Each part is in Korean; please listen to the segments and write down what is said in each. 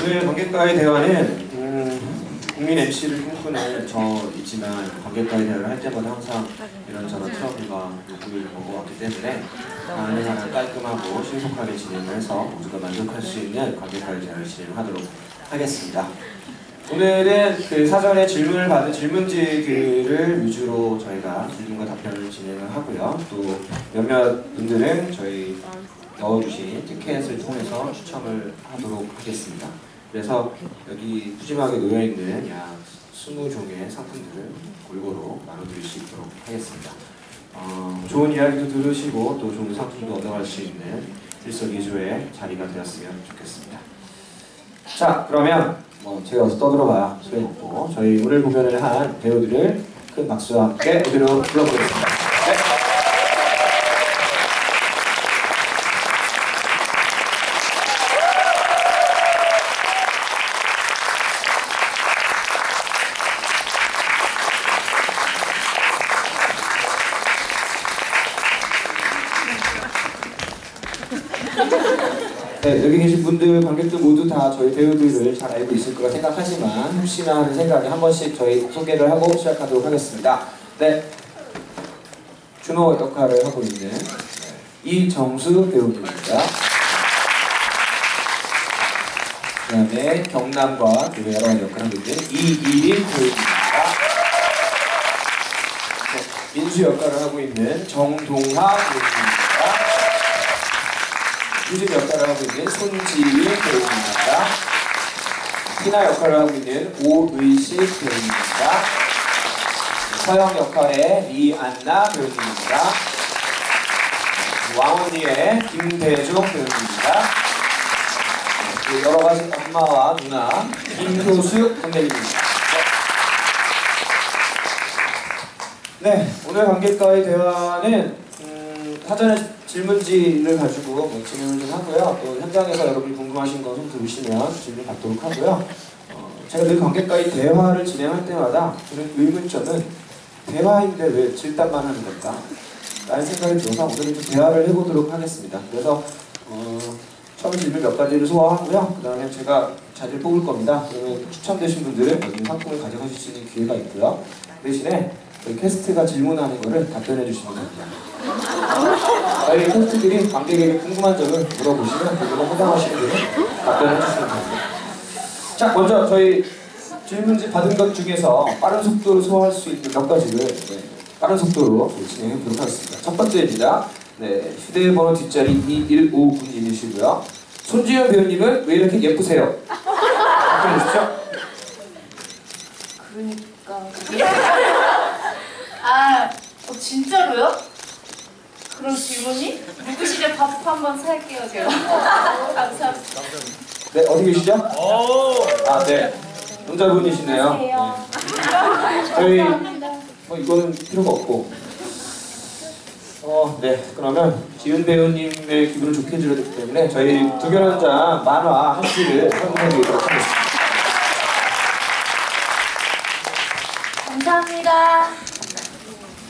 오늘 관객과의 대화는 국민 MC를 꿈꾸는 저이지만 관객과의 대화를 할 때마다 항상 이런저런 트러블과 요구를 먹어왔기 때문에 가능한 깔끔하고 신속하게 진행을 해서 모두가 만족할 수 있는 관객과의 대화를 진행하도록 하겠습니다. 오늘은 그 사전에 질문을 받은 질문지들을 위주로 저희가 질문과 답변을 진행을 하고요. 또 몇몇 분들은 저희 넣어주신 티켓을 통해서 추첨을 하도록 하겠습니다. 그래서 여기 푸짐하게 놓여있는 약 20종의 상품들을 골고루 나눠드릴 수 있도록 하겠습니다. 좋은 이야기도 들으시고 또 좋은 상품도 얻어갈 수 있는 일석이조의 자리가 되었으면 좋겠습니다. 자, 그러면 제가 여기서 떠들어봐야 소용없고 저희 오늘 공연을 한 배우들을 큰 박수와 함께 무대로 불러보겠습니다. 네. 네, 여기 계신 분들, 관객들 모두 다 저희 배우들을 잘 알고 있을 거라 생각하지만 혹시나 하는 생각에 한 번씩 저희 소개를 하고 시작하도록 하겠습니다. 네, 준호 역할을 하고 있는 이정수 배우님입니다. 그 다음에 경남과 여러 가지 역할을 하고 있는 이일인 배우님입니다. 네, 민수 역할을 하고 있는 정동하 배우님입니다. 유진 역할을 하고 있는 손지희 배우입니다. 희나 역할을 하고 있는 오의식 배우입니다. 서영 역할의 리안나 배우입니다. 왕언니의 김대종 배우입니다. 여러가지 엄마와 누나 김효수 선배님입니다. 네, 오늘 관객과의 대화는 사전에 질문지를 가지고 진행을 좀 하고요. 또 현장에서 여러분이 궁금하신 거 좀 들으시면 질문 받도록 하고요. 제가 늘 관객과의 대화를 진행할 때마다 드는 의문점은 대화인데 왜 질답만 하는 걸까? 라는 생각이 들어서 오늘은 좀 대화를 해보도록 하겠습니다. 그래서 처음 질문 몇 가지를 소화하고요. 그 다음에 제가 자리를 뽑을 겁니다. 그러면 추첨되신 분들은 여기 상품을 가져가실 수 있는 기회가 있고요. 대신에 저희 캐스트가 질문하는 거를 답변해 주시면 됩니다. 저희 캐스트들이 관객에게 궁금한 점을 물어보시면 그거로 해당하시는 분은 답변해 주시면 됩니다. 자, 먼저 저희 질문지 받은 것 중에서 빠른 속도로 소화할 수 있는 몇 가지를 빠른 속도로 진행해 보도록 하겠습니다. 첫 번째입니다. 네, 휴대번호 뒷자리 2159님이시고요. 손지현 배우님은 왜 이렇게 예쁘세요? 답변해 주십시오. 그러니까 진짜로요? 그런 질문이? 누구시죠? 밥 한번 살게요 제가. 감사합니다. 네, 어디 계시죠? 네, 남자분이시네요. 네. 저희 이거는 필요가 없고 네, 그러면 지은 배우님의 기분을 좋게 해드려야 되기 때문에 저희 두견원장 만화 한 지를 선물해드리도록 하겠습니다. 감사합니다.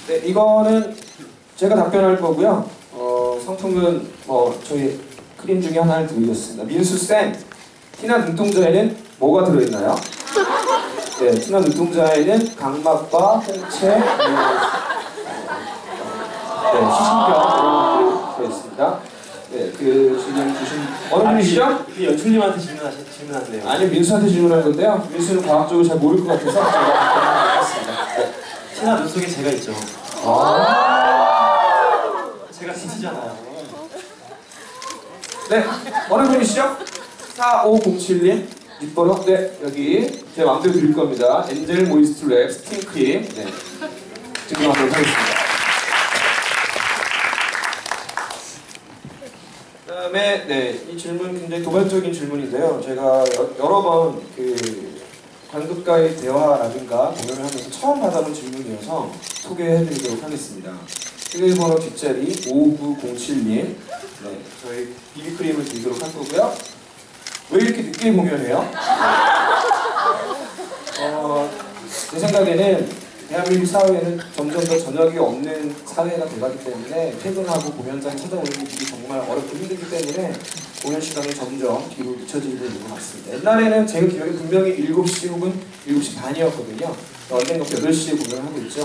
네, 이거는 제가 답변할 거고요. 상품은 저희 크림 중에 하나를 드리겠습니다. 민수쌤, 티나 눈동자에는 뭐가 들어있나요? 네, 티나 눈동자에는 각막과 홍채, 시신병 들어있습니다. 네, 그 질문 주신 어느 분이시죠? 연출님한테 질문하세요. 아니, 민수한테 질문할 건데요. 민수는 과학적으로 잘 모를 것 같아서 제가 답변하겠습니다. 네. 티나 눈 속에 제가 있죠. 제가 진짜잖아요. 네, 어느 분이시죠? 4507님 뒷번호. 네, 여기 제 마음대로 드릴 겁니다. 엔젤 모이스트 랩 스킨크림. 네, 증명하도록 하겠습니다. 그 다음에 이 질문 굉장히 도발적인 질문인데요. 제가 여러 번 관객과의 대화라든가 공연을 하면서 처음 받아본 질문이어서 소개해드리도록 하겠습니다. 휴대번호 뒷자리 5907님, 네, 저희 비비크림을 드리도록 할 거고요. 왜 이렇게 늦게 공연해요? 제 생각에는 대한민국 사회는 점점 더 저녁이 없는 사회가 돼가기 때문에 퇴근하고 공연장에 찾아오는 일이 정말 어렵고 힘들기 때문에 공연 시간이 점점 뒤로 늦춰지고 있는 것 같습니다. 옛날에는 제가 기억에 분명히 7시 혹은 7시 반이었거든요. 언젠가 8시에 공연을 하고 있죠.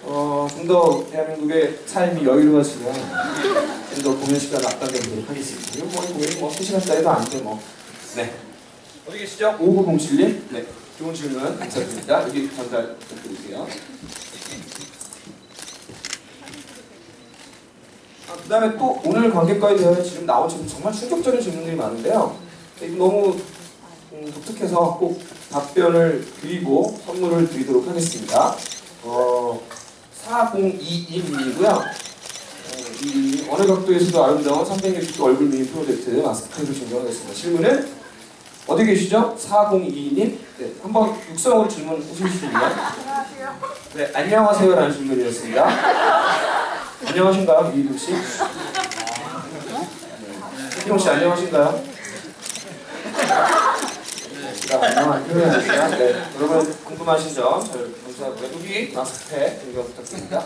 좀 더 대한민국의 삶이 여유로워지면 좀 더 공연 시간을 앞당겨보도록 하겠습니다. 이거 뭐 공연이 뭐 3시간짜리도 아닌데 뭐. 네. 어디 계시죠? 5907님? 네. 좋은 질문 감사드립니다. 여기 전달 부탁드릴게요. 그 다음에 또 오늘 관객과의 대화에 지금 나온 질문 정말 충격적인 질문들이 많은데요. 이거 너무 독특해서 꼭 답변을 드리고 선물을 드리도록 하겠습니다. 4022님이고요. 이 어느 각도에서도 아름다운 360도 얼굴 미니 프로젝트 마스크팩을 증정하겠습니다. 질문은 어디 계시죠? 4022님? 네, 한번 육성으로 질문 해주시겠나요? 안녕하세요. 네, 안녕하세요라는 질문이었습니다. 안녕하신가요, 이희동 씨? 이희동 씨 안녕하신가요? 안녕하세요. 네, 여러분 궁금하신 점 잘 감사하고요. 여기 마스크팩 증정 부탁드립니다.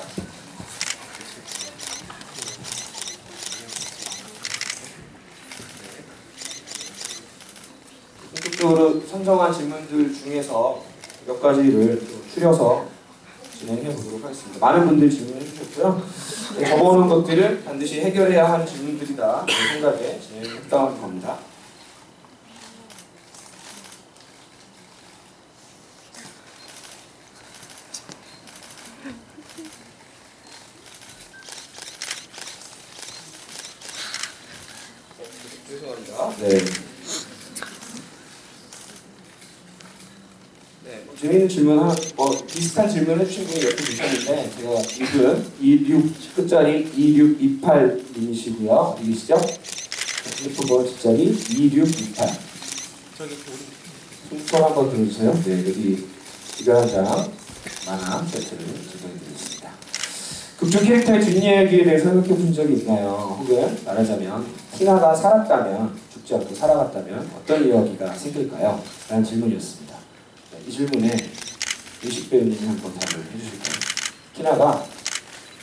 본격적으로 선정한 질문들 중에서 몇 가지를 좀 추려서 진행해 보도록 하겠습니다. 많은 분들이 질문해 주셨고요. 네, 적어놓은 것들을 반드시 해결해야 하는 질문들이다 제 생각에 진행했던 겁니다. 죄송합니다. 네. 네, 뭐 재미있는 질문 하나, 비슷한 질문 해주신 분이 옆에 계셨는데 제가 읽은 26 끝자리 2628님이시고요. 어디 계시죠? 핸드폰 번호 뒷자리 2628. 저기 손 한번 들어주세요. 네, 여기 이별 한 장 만화 세트를 제공해드리겠습니다. 극중 캐릭터의 뒷이야기에 대해 생각해 본 적이 있나요? 혹은 말하자면 티나가 살았다면, 죽지 않고 살아갔다면 어떤 이야기가 생길까요? 라는 질문이었습니다. 네, 이 질문에 윤식 배우님이 한번 답을 해주실까요? 티나가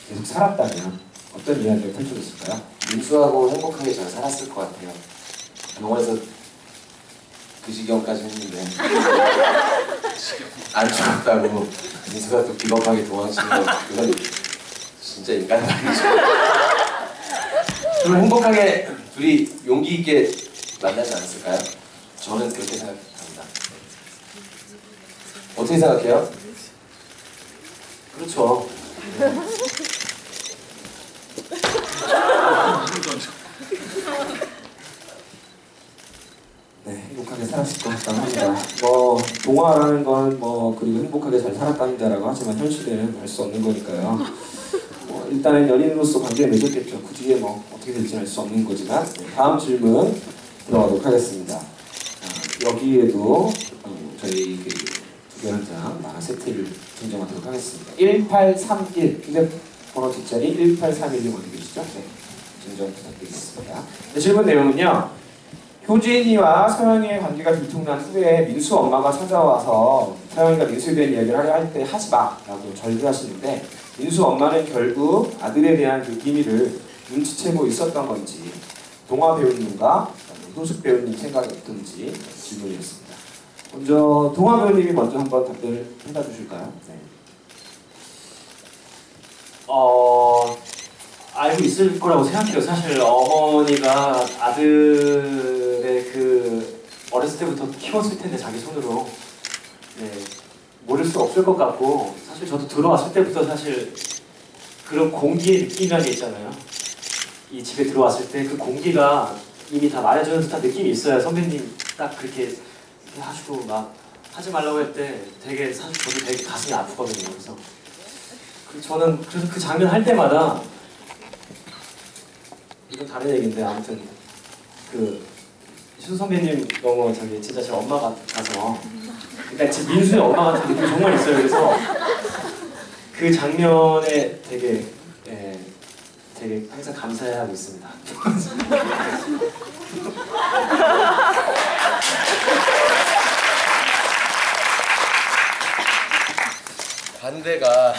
계속 살았다면 어떤 이야기가 펼쳐졌을까요? 민수하고 행복하게 잘 살았을 것 같아요. 영화에서 그 지경까지 했는데 안 죽었다고 민수가 또 비겁하게 도망치는 거 그건 진짜 인간적이죠. 좀 행복하게 둘이 용기 있게 만나지 않았을까요? 저는 그렇게 생각합니다. 어떻게 생각해요? 그렇죠. 네, 행복하게 살았을 것 같다고 합니다. 동화라는 건 그리고 행복하게 잘 살았답니다라고 하지만 현실에는 알 수 없는 거니까요. 일단은 연인으로서 관계를 맺었겠죠. 그 뒤에 어떻게 될지는 알 수 없는 거지만 다음 질문 들어가도록 하겠습니다. 여기에도 저희 두개 한 장 만화 세트를 증정하도록 하겠습니다. 1831 휴대번호 뒷자리 1831님 어디 계시죠? 네, 증정 부탁드리겠습니다. 네, 질문 내용은요. 효진이와 서영이의 관계가 들통난 후에 민수 엄마가 찾아와서 서영이가 민수에 대한 이야기를 하려 할 때 하지 마라고 절규하시는데 민수 엄마는 결국 아들에 대한 그 비밀을 눈치채고 있었던 건지 동화 배우님과 효숙 배우님 생각이 어떤지 질문이었습니다. 먼저 동화 배우님이 먼저 한번 답변을 해봐 주실까요? 네. 알고 있을 거라고 생각해요. 사실 어머니가 아들의 그 어렸을 때부터 키웠을 텐데 자기 손으로 모를 수 없을 것 같고 사실 저도 들어왔을 때부터 사실 그런 공기의 느낌이라는 게 있잖아요. 이 집에 들어왔을 때 그 공기가 이미 다 말해주는 듯한 느낌이 있어요. 선배님 딱 그렇게 하시고 막 하지 말라고 할 때 되게 사실 저도 되게 가슴이 아프거든요. 그래서 저는 그래서 그 장면 할 때마다 이건 다른 얘기인데 아무튼 그 신 선배님 너무 진짜 제 엄마 같아서 그러니까 제 민수의 엄마 같은 느낌이 정말 있어요. 그래서 그 장면에 되게 항상 감사해하고 있습니다. 반대가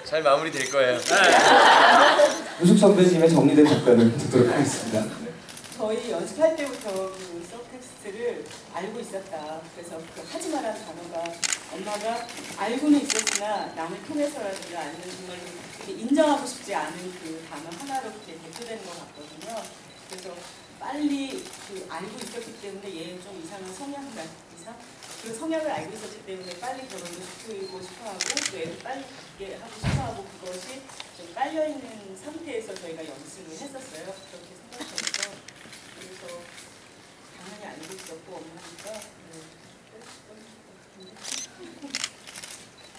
잘 마무리될 거예요. 우숙 선배님의 정리된 답변을 듣도록 하겠습니다. 저희 연습할 때부터 그 서브텍스트를 알고 있었다. 그래서 그 하지마라는 단어가 엄마가 알고는 있었으나 남을 통해서라든가 아니면 정말 인정하고 싶지 않은 그 단어 하나로 이렇게 대표되는 것 같거든요. 그래서 빨리 그 알고 있었기 때문에 얘 좀 이상한 성향 이상 그 성향을 알고 있었기 때문에 빨리 결혼도 시키고 싶어하고 또 애를 빨리 갖게 하고 싶어하고 그것이 좀 깔려 있는 상태에서 저희가 연습을 했었어요. 그렇게 생각해서 그래서 당연히 알고 있었고 엄마니까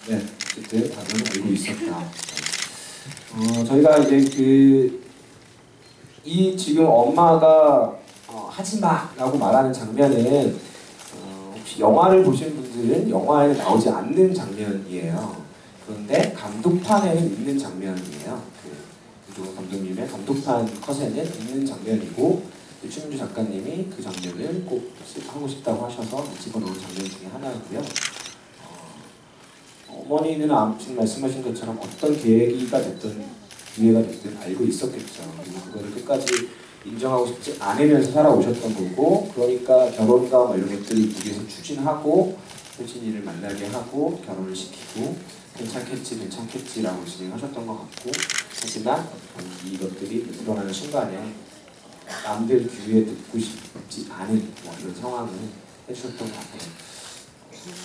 네, 어쨌든 다들 알고 있었다. 저희가 이제 이 지금 엄마가 하지마라고 말하는 장면은 혹시 영화를 보신 분들은 영화에는 나오지 않는 장면이에요. 그런데 감독판에는 있는 장면이에요. 이종호 감독님의 감독판 컷에는 있는 장면이고 최민주 작가님이 그 장면을 꼭 하고 싶다고 하셔서 집어넣은 장면 중에 하나고요. 어머니는 지금 말씀하신 것처럼 어떤 기회가 됐든 알고 있었겠죠. 그리고 그거를 끝까지 인정하고 싶지 않으면서 살아오셨던 거고, 그러니까 결혼과 뭐 이런 것들을 위해서 추진하고 효진이를 만나게 하고 결혼을 시키고 괜찮겠지라고 진행하셨던 것 같고, 하지만 이것들이 드러나는 순간에 남들 귀에 듣고 싶지 않은 이런 상황을 해주셨던 것 같아요.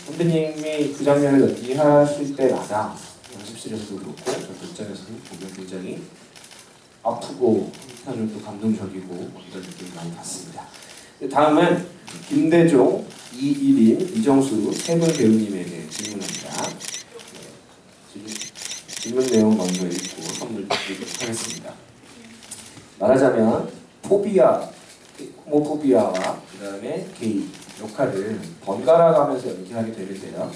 선배님이 그 장면을 연기하실 때마다 연습실에서도 그렇고 저 극장에서도 보면 굉장히 아프고 한편으로 또 감동적이고 이런 느낌을 많이 받습니다. 다음은 김대종, 이일임, 이정수 세 분 배우님에게 질문합니다. 질문 내용 먼저 읽고 선물 드리도록 하겠습니다. 말하자면 호모포비아와 그 다음에 게이 역할을 번갈아 가면서 연기하게 되는데요.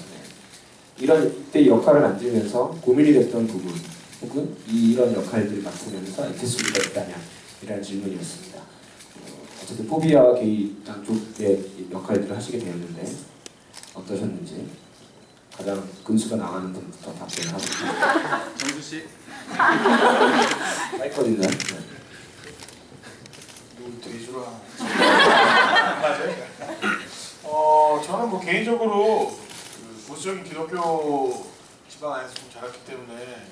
이때 역할을 만들면서 고민이 됐던 부분 혹은 이런 역할들을 맡으면서 에피소드가 있다면 이라는 질문이었습니다. 어쨌든 포비아와 게이 양쪽의 역할들을 하시게 되었는데 어떠셨는지 가장 근수가 나가는 분부터 답변을 하겠습니다. 정수 씨. 마이크 어딨나요? 돼지로 맞아요. 저는 뭐 개인적으로 그 보수적인 기독교 지방 안에서 좀 자랐기 때문에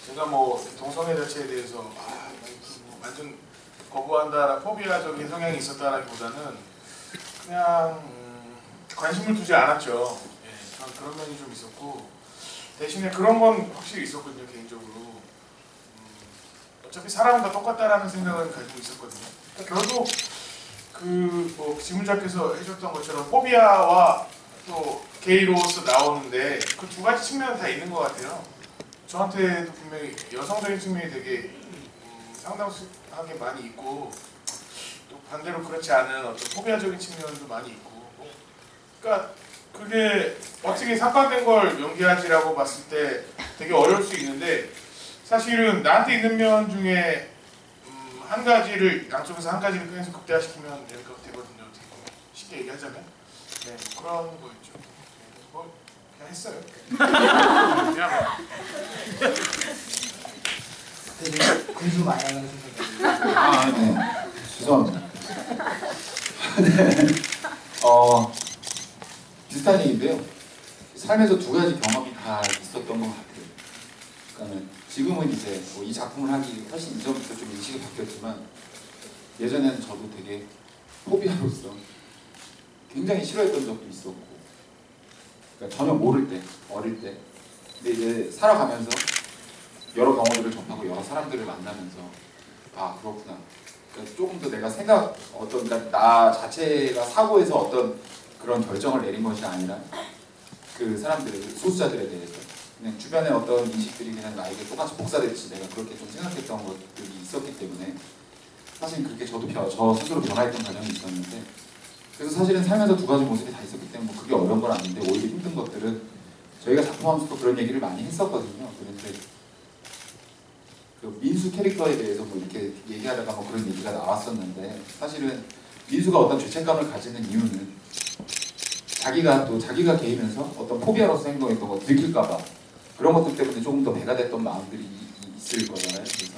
제가 뭐 동성애 자체에 대해서 완전 거부한다, 포비아적인 성향이 있었다라기보다는 그냥 관심을 두지 않았죠. 예, 저는 그런 면이 좀 있었고 대신에 그런 건 확실히 있었거든요. 개인적으로 어차피 사람은 다 똑같다라는 생각을 가지고 있었거든요. 그러니까 결국 뭐 지문자께서 해줬던 것처럼 포비아와 또 게이로서 나오는데 그 두 가지 측면은 다 있는 것 같아요. 저한테도 분명히 여성적인 측면이 되게 상당하게 많이 있고 또 반대로 그렇지 않은 어떤 포비아적인 측면도 많이 있고 그러니까 그게 어떻게 삭감된 걸 연기하지라고 봤을 때 되게 어려울 수 있는데 사실은 나한테 있는 면 중에 한 가지를 양쪽에서 한 가지를 꺼내서 극대화시키면 되거든요. 어떻게 보면 쉽게 얘기하자면 네 그런 거였죠. 네, 뭐 그냥 했어요. 그냥 군수 많이 하는 선생님. 네. 죄송합니다. 네. 비슷한 얘기인데요. 삶에서 두 가지 경험이 다 있었던 것 같아요. 그러니까 지금은 이제 이 작품을 하기 훨씬 이전부터 좀 인식이 바뀌었지만 예전에는 저도 되게 포비아로서 굉장히 싫어했던 적도 있었고, 그러니까 전혀 모를 때, 어릴 때. 근데 이제 살아가면서 여러 경험들을 접하고 여러 사람들을 만나면서 아 그렇구나. 그러니까 조금 더 내가 그러니까 나 자체가 사고에서 어떤 그런 결정을 내린 것이 아니라 그 사람들, 소수자들에 대해서 그냥 주변의 어떤 인식들이 그냥 나에게 똑같이 복사됐지 내가 그렇게 좀 생각했던 것들이 있었기 때문에 사실 그렇게 저 스스로 변화했던 과정이 있었는데 그래서 사실은 살면서 두 가지 모습이 다 있었기 때문에 뭐 그게 어려운 건 아닌데 오히려 힘든 것들은 저희가 작품하면서도 그런 얘기를 많이 했었거든요. 그런데 그 민수 캐릭터에 대해서 뭐 이렇게 얘기하다가 뭐 그런 얘기가 나왔었는데 사실은 민수가 어떤 죄책감을 가지는 이유는 자기가 개이면서 어떤 포비아로서 행동했던 거 들킬까봐 그런 것들 때문에 조금 더 배가 됐던 마음들이 있을 거잖아요. 그래서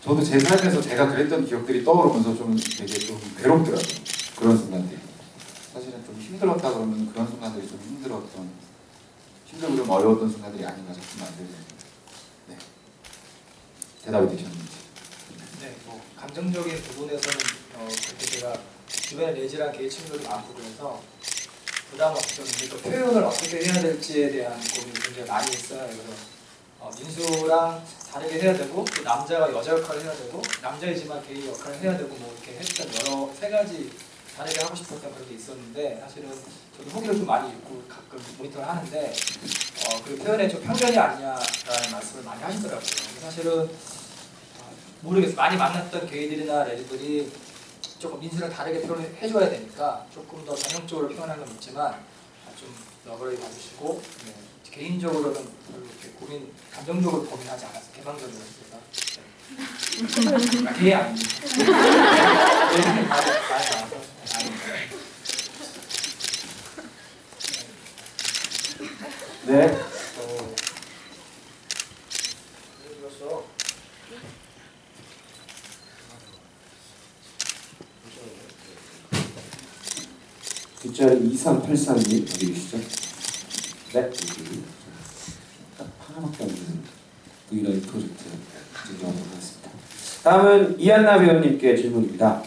저도 제 삶에서 제가 그랬던 기억들이 떠오르면서 좀 되게 좀 괴롭더라고요. 그런 순간들이. 사실은 좀 힘들었다 그러면 그런 순간들이 좀 힘들고 좀 어려웠던 순간들이 아닌가 자꾸 만들고. 네. 대답이 되셨는지. 네, 뭐 감정적인 부분에서는 그렇게 제가 주변에 레즈랑 게이 친구들도 많고 그래서 부담 없었는데 또 표현을 어떻게 해야 될지에 대한 고민이 굉장히 많이 했어요. 그래서 민수랑 다르게 해야 되고 또 남자가 여자 역할을 해야 되고 남자이지만 게이 역할을 해야 되고 뭐 이렇게 했던 여러 세 가지 다르게 하고 싶었던 그런 게 있었는데 사실은 저도 후기를 좀 많이 읽고 가끔 모니터를 하는데 그 표현에 좀 편견이 아니냐라는 말씀을 많이 하시더라고요. 사실은 모르겠어요. 많이 만났던 게이들이나 레즈들이 조금 민수랑 다르게 표현을 해줘야 되니까 조금 더 전형적으로 표현하는 건 있지만 좀 너그러이 봐주시고 네. 개인적으로는 별로 이렇게 감정적으로 고민하지 않았어요. 개방적으로 제가 네. 게이 아닙니다. 많이 나와서 아닙니다. 네. 뒷자리 2384님 어디 계시죠? 네, 여기 딱 하나밖에 없는 V라이브 프로젝트 진정하도록 하겠습니다. 다음은 이한나 배우님께 질문입니다.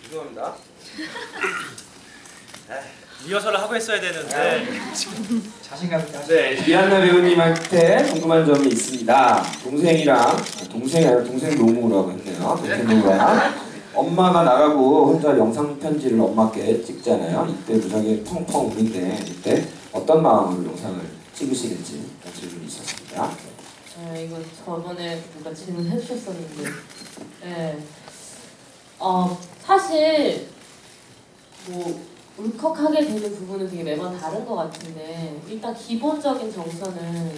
죄송합니다. 리허설을 하고 했어야 되는데 자신감 있게 하시죠. 네, 이한나 배우님한테 궁금한 점이 있습니다. 동생이 아니라 동생 노무라고 했네요. 동생 노무랑 엄마가 나가고 혼자 영상 편지를 엄마께 찍잖아요. 이때 무지하게 펑펑 우는데 이때 어떤 마음으로 영상을 찍으시겠지 그런 질문이 있었습니다. 이거 저번에 누가 질문해 주셨었는데, 네. 사실 뭐 울컥하게 되는 부분은 되게 매번 다른 것 같은데 일단 기본적인 정서는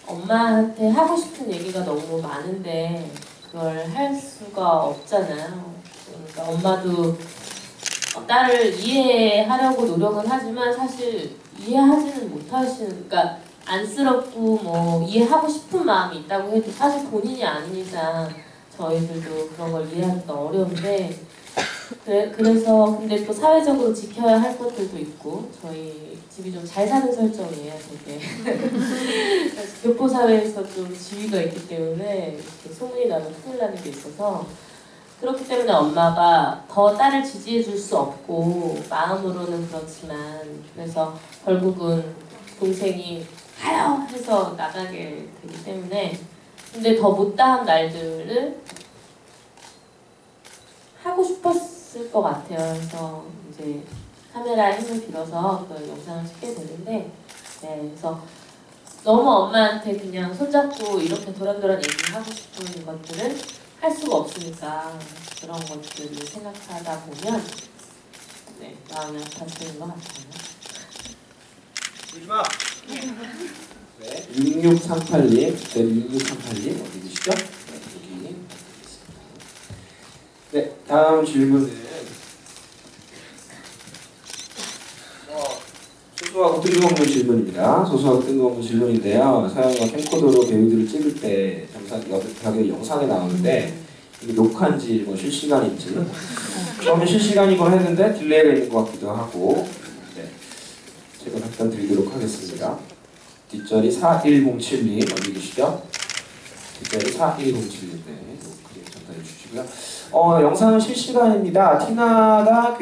엄마한테 하고 싶은 얘기가 너무 많은데 그걸 할 수가 없잖아요. 그러니까 엄마도 딸을 이해하려고 노력은 하지만 사실 이해하지는 못하시는, 그러니까 안쓰럽고 뭐 이해하고 싶은 마음이 있다고 해도 사실 본인이 아닌 이상 저희들도 그런 걸 이해하기가 어려운데 그래서 근데 또 사회적으로 지켜야 할 것들도 있고 저희 집이 좀 잘 사는 설정이에요 되게. 그래서 교포 사회에서 좀 지위가 있기 때문에 소문이 나면 큰일 나는 게 있어서 그렇기 때문에 엄마가 더 딸을 지지해 줄 수 없고 마음으로는 그렇지만 그래서 결국은 동생이 가요 해서 나가게 되기 때문에 근데 더 못다한 날들을 하고 싶었을 것 같아요. 그래서 이제 카메라에 힘을 빌어서 그 영상을 찍게 되는데 네, 그래서 너무 엄마한테 그냥 손잡고 이렇게 도란도란 얘기하고 싶은 것들은 할 수가 없으니까 그런 것들을 생각하다 보면 네, 마음이 아파지는 것 같아요. 울지마. 네, 6638님, 6638님 어디 계시죠? 네, 여기. 네, 다음 질문은 소소하고 뜬금없는 질문입니다. 소소하고 뜬금없는 질문인데요. 서영이가 캠코더로 배우들을 찍을 때 벽에 영상에 나오는데 이게 녹화인지 뭐 실시간인지 처음에 실시간이곤 했는데 딜레이가 있는 것 같기도 하고 네, 제가 답변 드리도록 하겠습니다. 뒷자리 4107님 어디 계시죠? 뒷자리 4107님 네, 전달해 주시고요. 영상은 실시간입니다. 티나가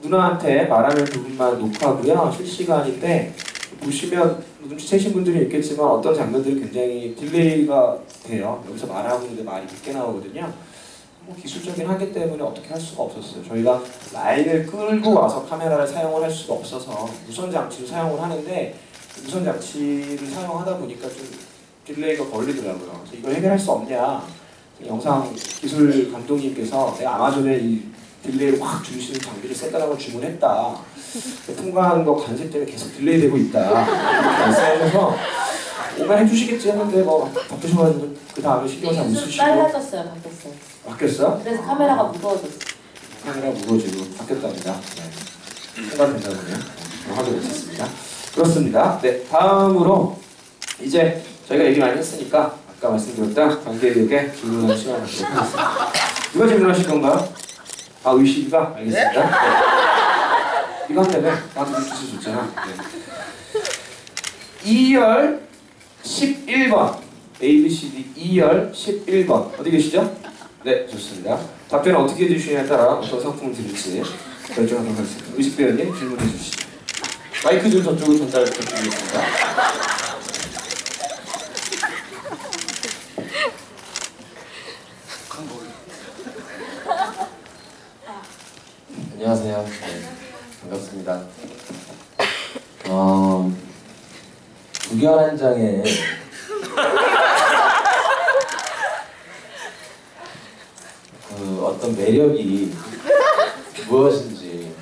누나한테 말하는 부분만 녹화고요. 실시간인데 보시면 눈치채신 분들이 있겠지만 어떤 장면들이 굉장히 딜레이가 돼요. 여기서 말하고 있는데 말이 늦게 나오거든요. 뭐 기술적인 한계 때문에 어떻게 할 수가 없었어요. 저희가 라인을 끌고 와서 카메라를 사용을 할 수가 없어서 무선 장치를 사용을 하는데 무선 장치를 사용하다 보니까 좀 딜레이가 걸리더라고요. 그래서 이걸 해결할 수 없냐. 영상 기술 감독님께서 내가 아마존에 이 딜레이를 확 줄이시는 장비를 세다라고 주문했다. 통과하는 거 관세 때문에 계속 딜레이 되고 있다. 말씀하셔서 오면 해주시겠지 했는데 뭐 바쁘셔가지고 그 다음에 신경 잘 못 쓰시고 빨라졌어요, 바뀌었어요. 바뀌었어? 그래서 카메라가 무거워졌어. 카메라 무거워지고 바뀌었답니다. 네. 생각된다 보네요. 확인을 했습니다. 그렇습니다. 네, 다음으로 이제 저희가 얘기 많이 했으니까 아까 말씀드렸던 관계력에 질문하는 시간을 갖도록 하겠습니다. 누가 질문하실 건가요? 아, 의식이가? 알겠습니다. 네. 이거 한다며? 나도 주스 줬잖아. 네. 2열 11번 ABCD 2열 11번 어디 계시죠? 네, 좋습니다. 답변을 어떻게 해주시냐에 따라 어떤 상품을 드릴지 결정하도록 하겠습니다. 의식 배우님 질문해 주시죠. 마이크 좀 저쪽으로 전달 부탁드리겠습니다. 안녕하세요. 네, 반갑습니다. 9개월 한 장에 그 어떤 매력이 무엇인지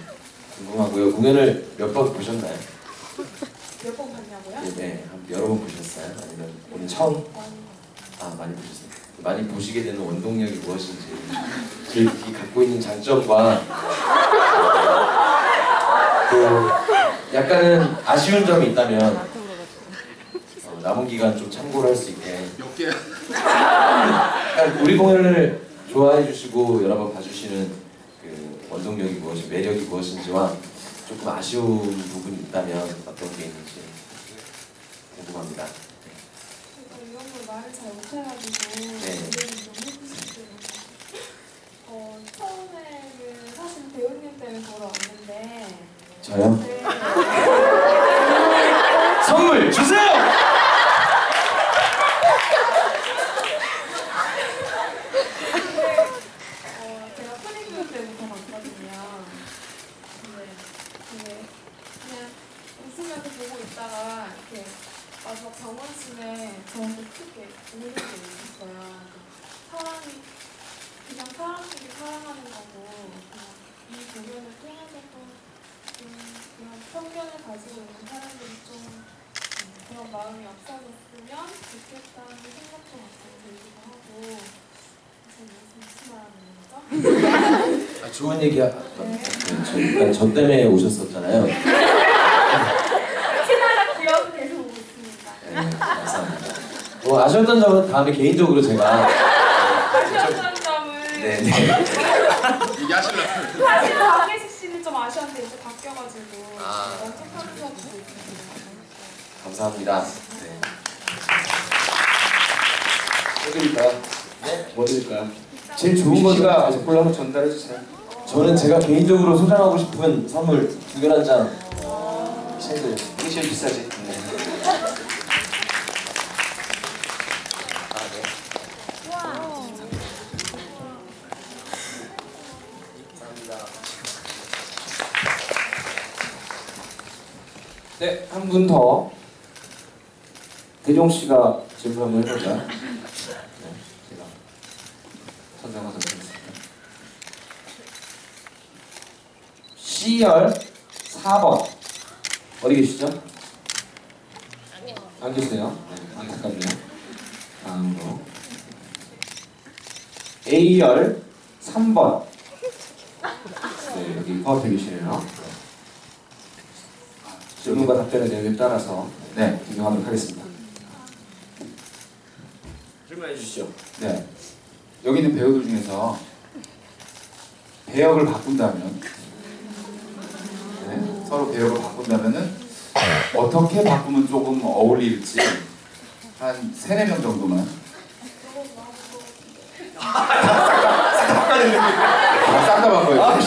궁금하고요. 공연을 몇 번 보셨나요? 몇 번 봤냐고요? 네, 여러 번 보셨어요? 아니면 오늘 처음? 아, 많이 보셨어요. 많이 보시게 되는 원동력이 무엇인지, 저희들이 갖고 있는 장점과 또 약간은 아쉬운 점이 있다면 남은 기간 좀 참고를 할 수 있게. 몇 개야? 우리 공연을 좋아해 주시고 여러 번 봐주시는 그 원동력이 무엇이, 매력이 무엇인지와 조금 아쉬운 부분이 있다면 어떤 게 있는지 궁금합니다. 이런 걸 말을 잘 못해가지고 네. 너무 해주셨어요. 처음에는 사실 배우님 때문에 보러 왔는데 저요? 네. 선물 주세요! 제가 프리뷰 때부터 봤거든요. 근데 그냥 웃으면서 보고 있다가 이렇게 마지막 병원심에 저한테 크게 우는 게 있었어요. 그냥 사람들이 사랑하는 거고 그냥 이 공연을 통해서도 그냥 편견을 가지고 있는 사람들이 좀 그런 마음이 없어졌으면 좋겠다는 생각도 가끔 들기도 하고 무슨 말하는 거죠? 아, 좋은 얘기야. 저 때문에 오셨었잖아요. 키나라 기억을 계속 오고 있습니다. 네, 감사합니다. 뭐 아쉬웠던 점은 다음에 개인적으로 제가 아쉬웠던 점은 네네. 얘기하실래요? 사실 박예식 씨는 좀 아쉬웠는데 이제 바뀌어가지고 아. 만족하면서 보고 있습니다. 감사합니다. 네. 뭐 드릴까요? 네? 뭐 드릴까요? 제일 좋은 거가 골라서 전달해 주세요. 저는 제가 개인적으로 소장하고 싶은 선물 2개 한 장. 책을 이게 제일 비싸지. 네. 네, 한 분 더. 대종 씨가 질문 한번 해볼까요? 네, 제가 선정하도록 하겠습니다. C열 4번 어디 계시죠? 안 계세요? 네, 안타깝네요. 다음으로 A열 3번 네, 여기 포함되어 계시네요. 질문과 답변의 내용에 따라서 네, 분명하도록 하겠습니다. 질문해 주시죠. 네. 여기 있는 배우들 중에서 배역을 바꾼다면, 네, 서로 배역을 바꾼다면은 어떻게 바꾸면 조금 어울릴지 한 3-4명 정도만. 싹 다 바꿔요.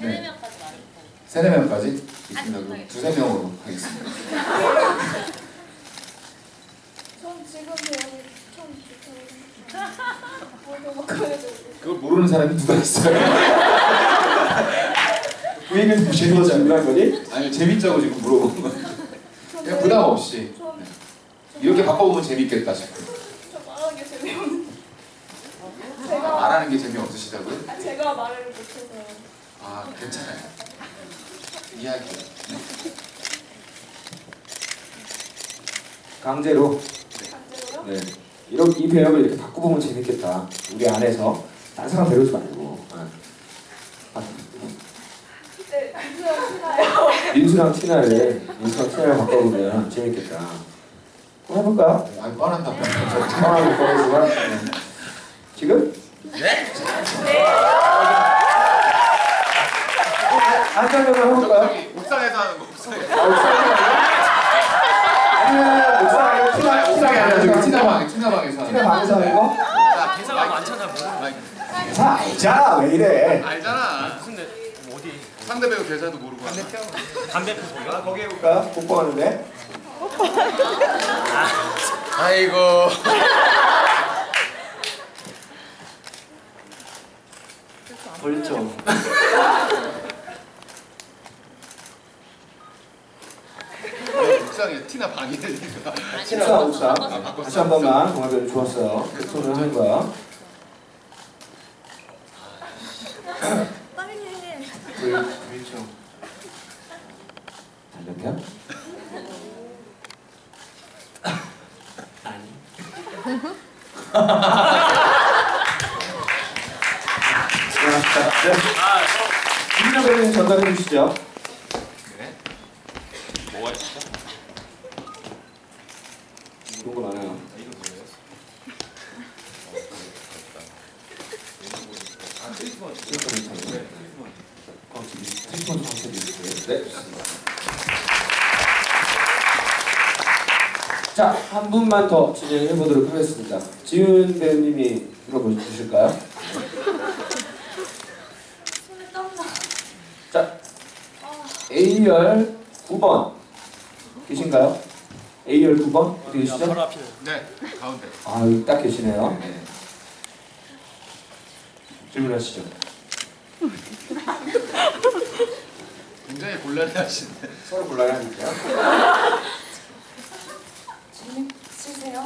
네. 3-4명까지 있습니다. 그럼 2-3명으로 하겠습니다. 전 지금 배우는 좀 좋다고 생각해요. 그걸 모르는 사람이 누가 있어요? 그 얘기는 재미없이 질문한 거니? 아니, 재밌자고 지금 물어보는 거예요. 그냥 부담 없이. 네. 이렇게 바꿔보면 재밌겠다 싶어요. 저 말하는 게 재미없는. 말하는 게 재미없으시다고요? 제가 말을 못해서요. 아, 괜찮아요. 이야기요. 네. 강제로 강제로요? 네, 이 배역을 이렇게 바꿔보면 재밌겠다. 우리 안에서 딴 사람 데려오지 말고. 네, 민수랑 친해요. 민수랑 티나를 바꿔보면 재밌겠다. 한번 해볼까요? 아니 뻔한 답변. 상황을 바꿔보지만 지금? 네? 한장면만 해볼까요? 저기 옥상에서 하는 거 옥상에서. 아니면 옥상에 옥상에 아니라 저기 티나방에서 하는 티나 거. 방에서 하는 거? 대사가 많잖아 뭐. 다 알잖아 왜 이래? 알잖아. 근데 어디? 상대 배우 대사도 모르고 하는. 담배 피 거기가? 거기 해볼까요? 복싱하는데. 아이고. 벌점. 옥상에 티나 방이 되니까. 옥상. 다시 한 번만 동아배우 좋았어요. 손을 하는 거야. 벌점. 달력이야? 아니. 수고하셨다. 네. 김민아 배우님 전달해 주시죠. 네. 뭐가 있어? 좋은 거 많아요. 이름 뭐예요? 네. 자, 한 분만 더 진행해 보도록 하겠습니다. 지훈 배우님이 들어보실까요? 손에 땀나. 자, A열 9번 계신가요? A열 9번 어디 계시죠? 바로 앞에. 네. 가운데. 아, 여기 딱 계시네요. 네. 질문하시죠. 굉장히 곤란해하시는데. 서로 곤란하니까요. 재밌으세요?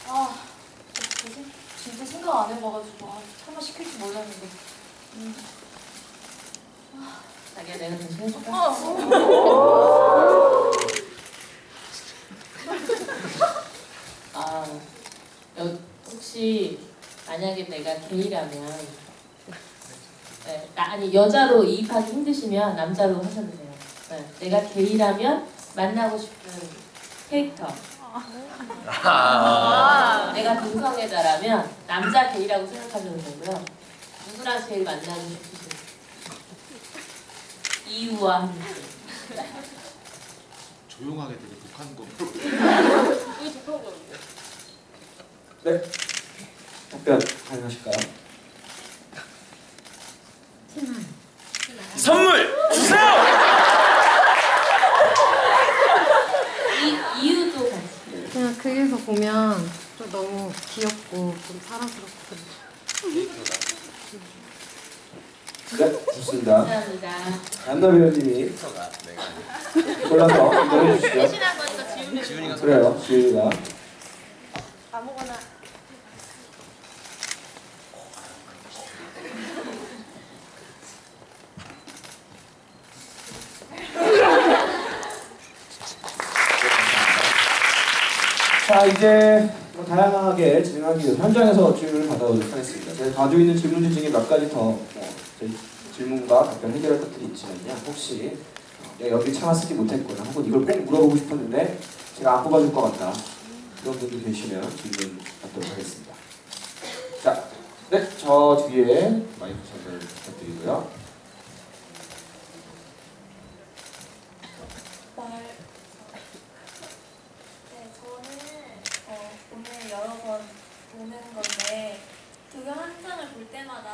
뭐지? 진짜 생각 안 해봐가지고 설마 시킬 줄 몰랐는데. 자기야 내가 대신 해줄까? 혹시 만약에 내가 게이라면 네, 아니 여자로 이입하기 힘드시면 남자로 하셔도 돼요. 네, 내가 게이라면 만나고 싶은 캐릭터. 내가 동성애자라면 남자 게이라고 생각하셔도 되고요. 누구랑 제일 만나고 싶으신 이유와 함께. 조용하게 되게 독한 거. 네. 답변 가능하실까요? 선물 주세요. 이유도 같이. 그냥 그에서 보면 좀 너무 귀엽고 좀 사랑스럽고. 네, 좋습니다. 감사합니다. 안나 배우님이 골라서 이거 해주시죠. 대신한 거니까 지훈이. 그래요, 지훈이가. 아무거나. 자, 이제 뭐 다양하게 진행하기 위해서 현장에서 질문을 받아보도록 하겠습니다. 제가 가지고 있는 질문들 중에 몇 가지 더 저희 질문과 답변 해결할 것들이 있지만요. 혹시 내가 여기 차마 쓰지 못했거나 혹은 이걸 꼭 물어보고 싶었는데 제가 안 뽑아줄 것 같다. 그런 분들 계시면 질문 받도록 하겠습니다. 자, 네, 저 뒤에 마이크 전달 부탁드리고요. 네, 저는 오늘 여러 번 보는 건데 두경 한 장을 볼 때마다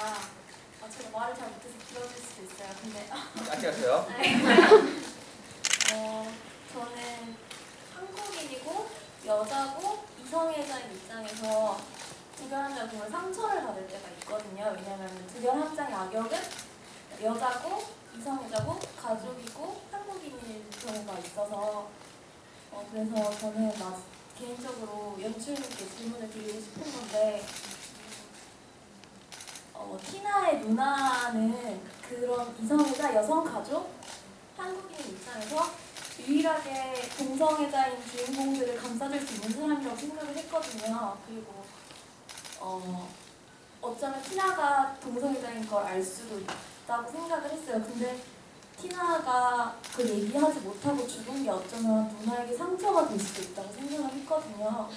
제가 말을 잘 못해서 길어질 수도 있어요. 근데 안녕하세요. 저는 한국인이고 여자고 이성애자인 입장에서 두경 한 장 보면 상처를 받을 때가 있거든요. 왜냐하면 두경 한 장의 악역은 여자고 이성애자고 가족이고 한국인일 경우가 있어서 그래서 저는 개인적으로 연출님께 질문을 드리고 싶은 건데 티나의 누나는 그런 이성애자 여성 가족 한국인 입장에서 유일하게 동성애자인 주인공들을 감싸줄 수 있는 사람이라고 생각을 했거든요. 그리고 어쩌면 티나가 동성애자인 걸 알 수도 있다고 생각을 했어요. 근데 티나가 그 얘기하지 못하고 죽은 게 어쩌면 누나에게 상처가 될 수도 있다고 생각을 했거든요.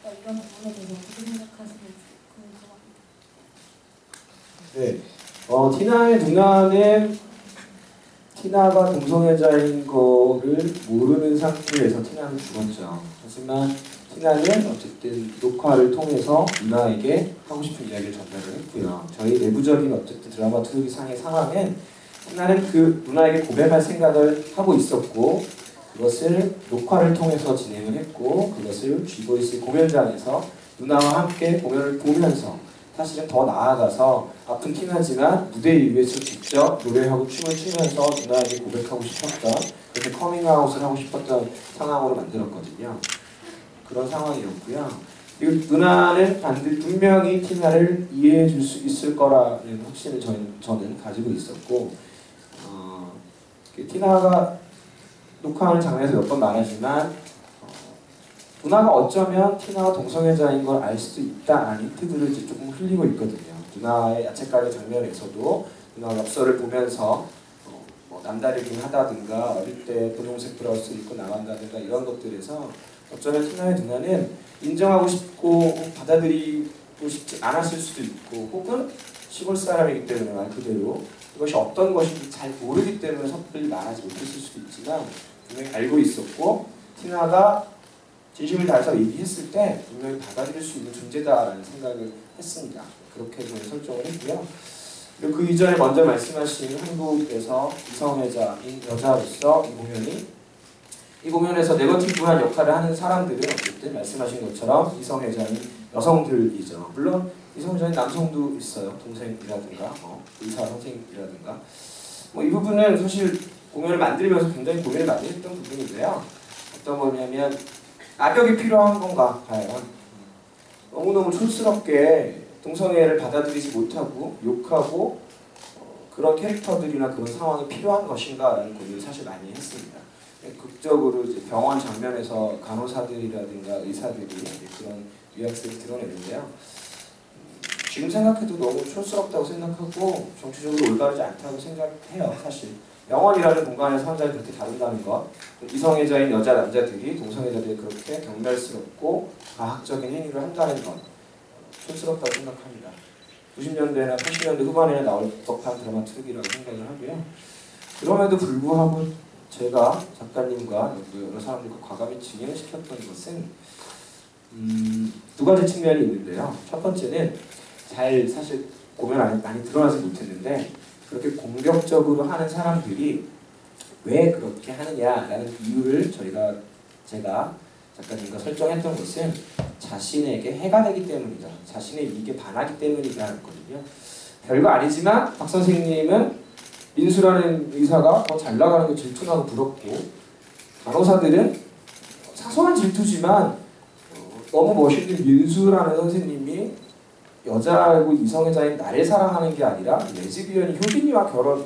그러니까 이런 부분에 대해서 어떻게 생각하시는지 궁금합니다. 네, 티나의 누나는 티나가 동성애자인 거를 모르는 상태에서 티나는 죽었죠. 하지만 티나는 어쨌든 녹화를 통해서 누나에게 하고 싶은 이야기를 전달을 했고요. 저희 내부적인 어쨌든 드라마 트루기 상의 상황은 티나는 그 누나에게 고백할 생각을 하고 있었고 그것을 녹화를 통해서 진행을 했고 그것을 G보이스 공연장에서 누나와 함께 공연을 보면서 사실은 더 나아가서 아픈 티나지만 무대 위에서 직접 노래하고 춤을 추면서 누나에게 고백하고 싶었던 그렇게 커밍아웃을 하고 싶었던 상황으로 만들었거든요. 그런 상황이었고요. 그리고 누나는 분명히 티나를 이해해 줄 수 있을 거라는 확신을 저는 가지고 있었고 티나가 녹화하는 장면에서 몇 번 말하지만 누나가 어쩌면 티나가 동성애자인 걸 알 수도 있다라는 힌트들을 이제 조금 흘리고 있거든요. 누나의 야채가게 장면에서도 누나가 엽서를 보면서 뭐 남다르긴 하다든가 어릴 때 분홍색 브라우스 입고 나간다든가 이런 것들에서 어쩌면 티나의 누나는 인정하고 싶고 받아들이고 싶지 않았을 수도 있고 혹은 시골 사람이기 때문에 말 그대로 이것이 어떤 것인지 잘 모르기 때문에 섣불리 말하지 못했을 수도 있지만 분명히 알고 있었고 티나가 진심을 다해서 얘기했을 때 분명히 받아들일 수 있는 존재다라는 생각을 했습니다. 그렇게 저는 설정을 했고요. 그리고 그 이전에 먼저 말씀하신 한국에서 이성애자인 여자로서 이 공연에서 네거티브한 역할을 하는 사람들은 어쨌든 말씀하신 것처럼 이성애자인 여성들이죠. 물론 이성애자인 남성도 있어요. 동생이라든가 의사 선생님이라든가 이 부분은 사실 공연을 만들면서 굉장히 고민을 많이 했던 부분인데요. 어떤 거냐면 악역이 필요한 건가 과연 너무너무 촌스럽게 동성애를 받아들이지 못하고 욕하고 그런 캐릭터들이나 그런 상황이 필요한 것인가라는 고민을 사실 많이 했습니다. 극적으로 이제 병원 장면에서 간호사들이라든가 의사들이 그런 뉘앙스를 드러내는데요. 지금 생각해도 너무 촌스럽다고 생각하고 정치적으로 올바르지 않다고 생각해요. 사실 병원이라는 공간에서 환자를 그렇게 다룬다는 것, 이성애자인 여자 남자들이 동성애자들이 그렇게 경멸스럽고 과학적인 행위를 한다는 것 촌스럽다고 생각합니다. 90년대나 80년대 후반에 나올 법한 드라마 트루기라고 생각을 하고요. 그럼에도 불구하고 제가 작가님과 여러 사람들과 과감히 진행시켰던 것은 두 가지 측면이 있는데요. 첫 번째는 사실 공연 안에 많이 드러나지 못했는데 그렇게 공격적으로 하는 사람들이 왜 그렇게 하느냐라는 이유를 제가 작가님과 설정했던 것은 자신에게 해가 되기 때문이다. 자신의 이익에 반하기 때문이다 했거든요. 별거 아니지만 박 선생님은 민수라는 의사가 더 잘 나가는 게 질투나고 부럽고 간호사들은 사소한 질투지만 너무 멋있는 민수라는 선생님이 여자고 이성애자인 나를 사랑하는 게 아니라 레즈비언이 효빈이와 결혼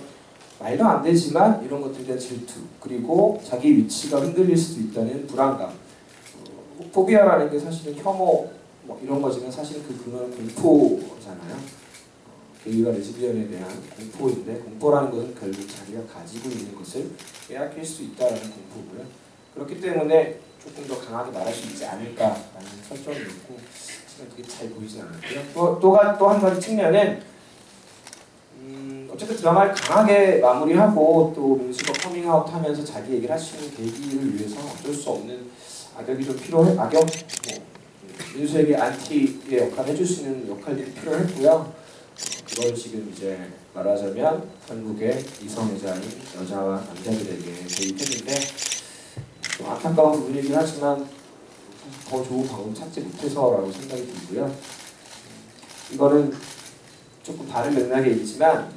말도 안 되지만 이런 것들에 대한 질투 그리고 자기 위치가 흔들릴 수도 있다는 불안감 포비아라는 게 사실은 혐오 이런 거지만 사실 그 근원은 공포잖아요. 게이와 레즈비언에 대한 공포인데 공포라는 것은 결국 자기가 가지고 있는 것을 빼앗길 수 있다는 공포고요. 그렇기 때문에 조금 더 강하게 말할 수 있지 않을까라는 설정이었고 그게 잘 보이진 않았고요. 또 한 가지 측면은 어쨌든 드라마를 강하게 마무리하고 또 민수가 커밍아웃하면서 자기 얘기를 할 수 있는 계기를 위해서 어쩔 수 없는 악역이 좀 필요해. 민수에게 안티의 역할을 해줄 수 있는 역할들이 필요했고요. 그걸 지금 이제 말하자면 한국의 이성애자인 여자와 남자들에게 대입했는데 좀 안타까운 부분이긴 하지만 더 좋은 방법을 찾지 못해서라고 생각이 들고요. 이거는 조금 다른 맥락의 얘기지만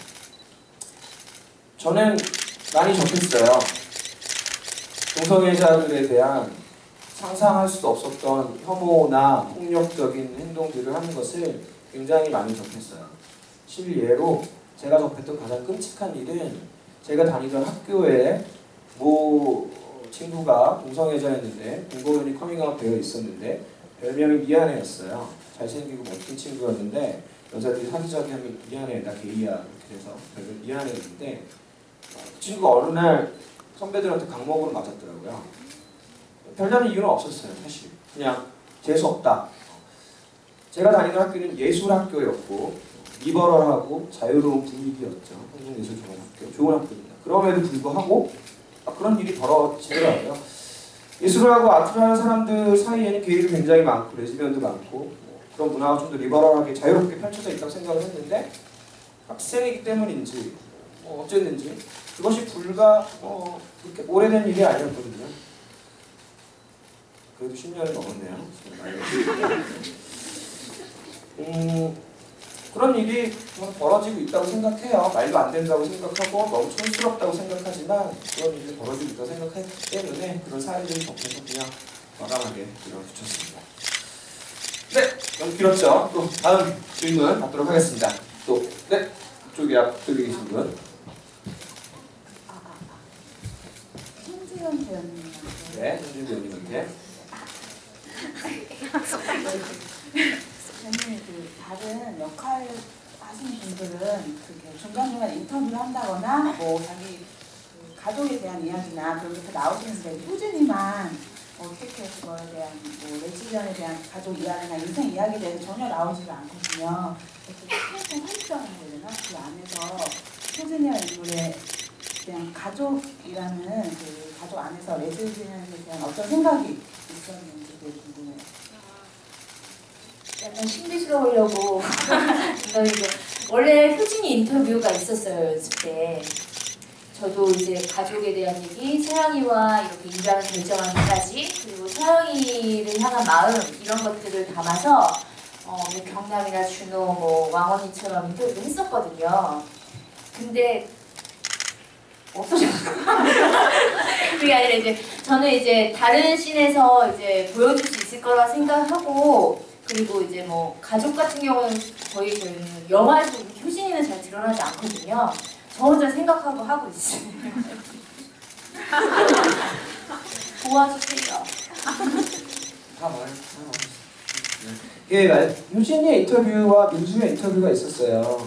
저는 많이 접했어요. 동성애자들에 대한 상상할 수도 없었던 혐오나 폭력적인 행동들을 하는 것을 굉장히 많이 접했어요. 실예로 제가 접했던 가장 끔찍한 일은 제가 다니던 학교에 모 친구가 동성애자였는데 공공연히 커밍아웃 되어 있었는데 별명이 미안해였어요. 잘생기고 멋진 친구였는데 여자들이 사기적이 하면 미안해 나 게이야 이렇게 해서 별명 미안해였는데 그 친구가 어느 날 선배들한테 강목으로 맞았더라고요. 별다른 이유는 없었어요. 사실 그냥 재수없다. 제가 다니던 학교는 예술학교였고 리버럴하고 자유로운 분위기였죠. 한국예술종합학교 좋은 학교입니다. 그럼에도 불구하고 그런 일이 벌어지더라고요. 예술을 하고 아트를 하는 사람들 사이에는 게이도 굉장히 많고 레즈비언도 많고 그런 문화가 좀 더 리버럴하게 자유롭게 펼쳐져 있다고 생각을 했는데 학생이기 때문인지 어쨌는지 그것이 불과 그렇게 오래된 일이 아니었거든요. 그래도 10년이 넘었네요. 그런 일이 벌어지고 있다고 생각해요. 말도 안 된다고 생각하고 너무 촌스럽다고 생각하지만 그런 일이 벌어지고 있다고 생각하기 때문에 그런 사례들을 접해서 그냥 과감하게 밀어붙였습니다. 네, 너무 길었죠? 또 다음 질문 받도록 하겠습니다. 또 네, 그쪽에 앞쪽에 계신 분. 손지현 배우님한테. 네, 손지현 배우님한테. 저는 그 다른 역할 하시는 분들은 그렇게 중간중간 인터뷰를 한다거나 뭐 자기 그 가족에 대한 이야기나 그런 게 나오시는데 효진이만 어떻게 그거에 대한 뭐 레즈비언에 대한 가족 이야기나 인생 이야기에 대해서 전혀 나오지가 않거든요. 그래서 최소 한정을 해야 되나? 그 안에서 효진이와 인물의 그냥 가족이라는 그 가족 안에서 레즈비언에 대한 어떤 생각이 있었는지 되게 궁금해요. 약간 신비스러우려고 원래 효진이 인터뷰가 있었어요. 연습 때 저도 이제 가족에 대한 얘기, 서영이와 이렇게 인간을 결정하기까지 그리고 서영이를 향한 마음 이런 것들을 담아서 뭐 경남이나 준호, 뭐 왕언니처럼 인터뷰를 했었거든요. 근데 없어졌어요. 그게 아니라 이제 저는 이제 다른 씬에서 이제 보여줄 수 있을 거라 생각하고 그리고 이제 뭐 가족 같은 경우는 거의 저희는 영화에서 효진이는 잘 드러나지 않거든요. 저 혼자 생각하고 하고 있어요. 도와주세요. 예, 효진이의 인터뷰와 민주의 인터뷰가 있었어요.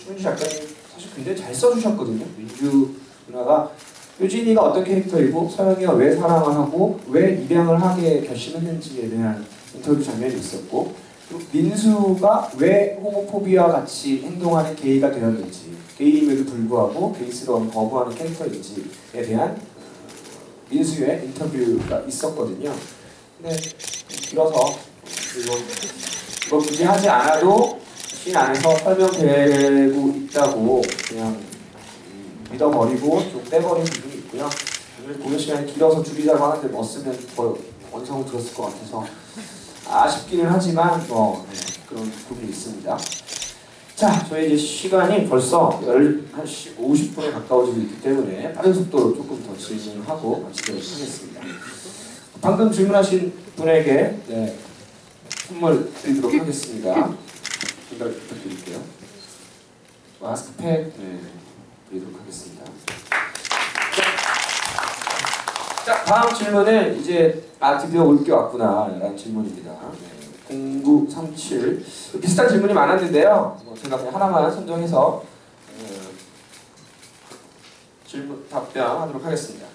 추은주 작가님 사실 굉장히 잘 써주셨거든요. 민주 누나가 효진이가 어떤 캐릭터이고 서영이가 왜 사랑을 하고 왜 입양을 하게 결심했는지에 대한 인터뷰 장면이 있었고 그리고 민수가 왜 호모포비아와 같이 행동하는 게이가 되었는지 게이임에도 불구하고 게이스러운 거부하는 캐릭터인지에 대한 민수의 인터뷰가 있었거든요. 근데 길어서 이거 굳이 하지 않아도 씬 안에서 설명되고 있다고 그냥 믿어버리고 좀 빼버린 부분이 있고요. 오늘 공연 시간이 길어서 줄이자고 하는데 뭐 쓰면 더 원성을 들었을 것 같아서 아쉽기는 하지만 그런 부분이 있습니다. 자, 저희 이제 시간이 벌써 11시 50분에 가까워지고 있기 때문에 빠른 속도로 조금 더 질문을 하고 마치도록 하겠습니다. 방금 질문하신 분에게 선물 드리도록 하겠습니다. 전달 부탁드릴게요. 마스크팩 드리도록 하겠습니다. 자, 다음 질문은 이제 드디어 올 게 왔구나 라는 질문입니다. 0937 비슷한 질문이 많았는데요. 제가 그냥 하나만 선정해서 질문 답변하도록 하겠습니다.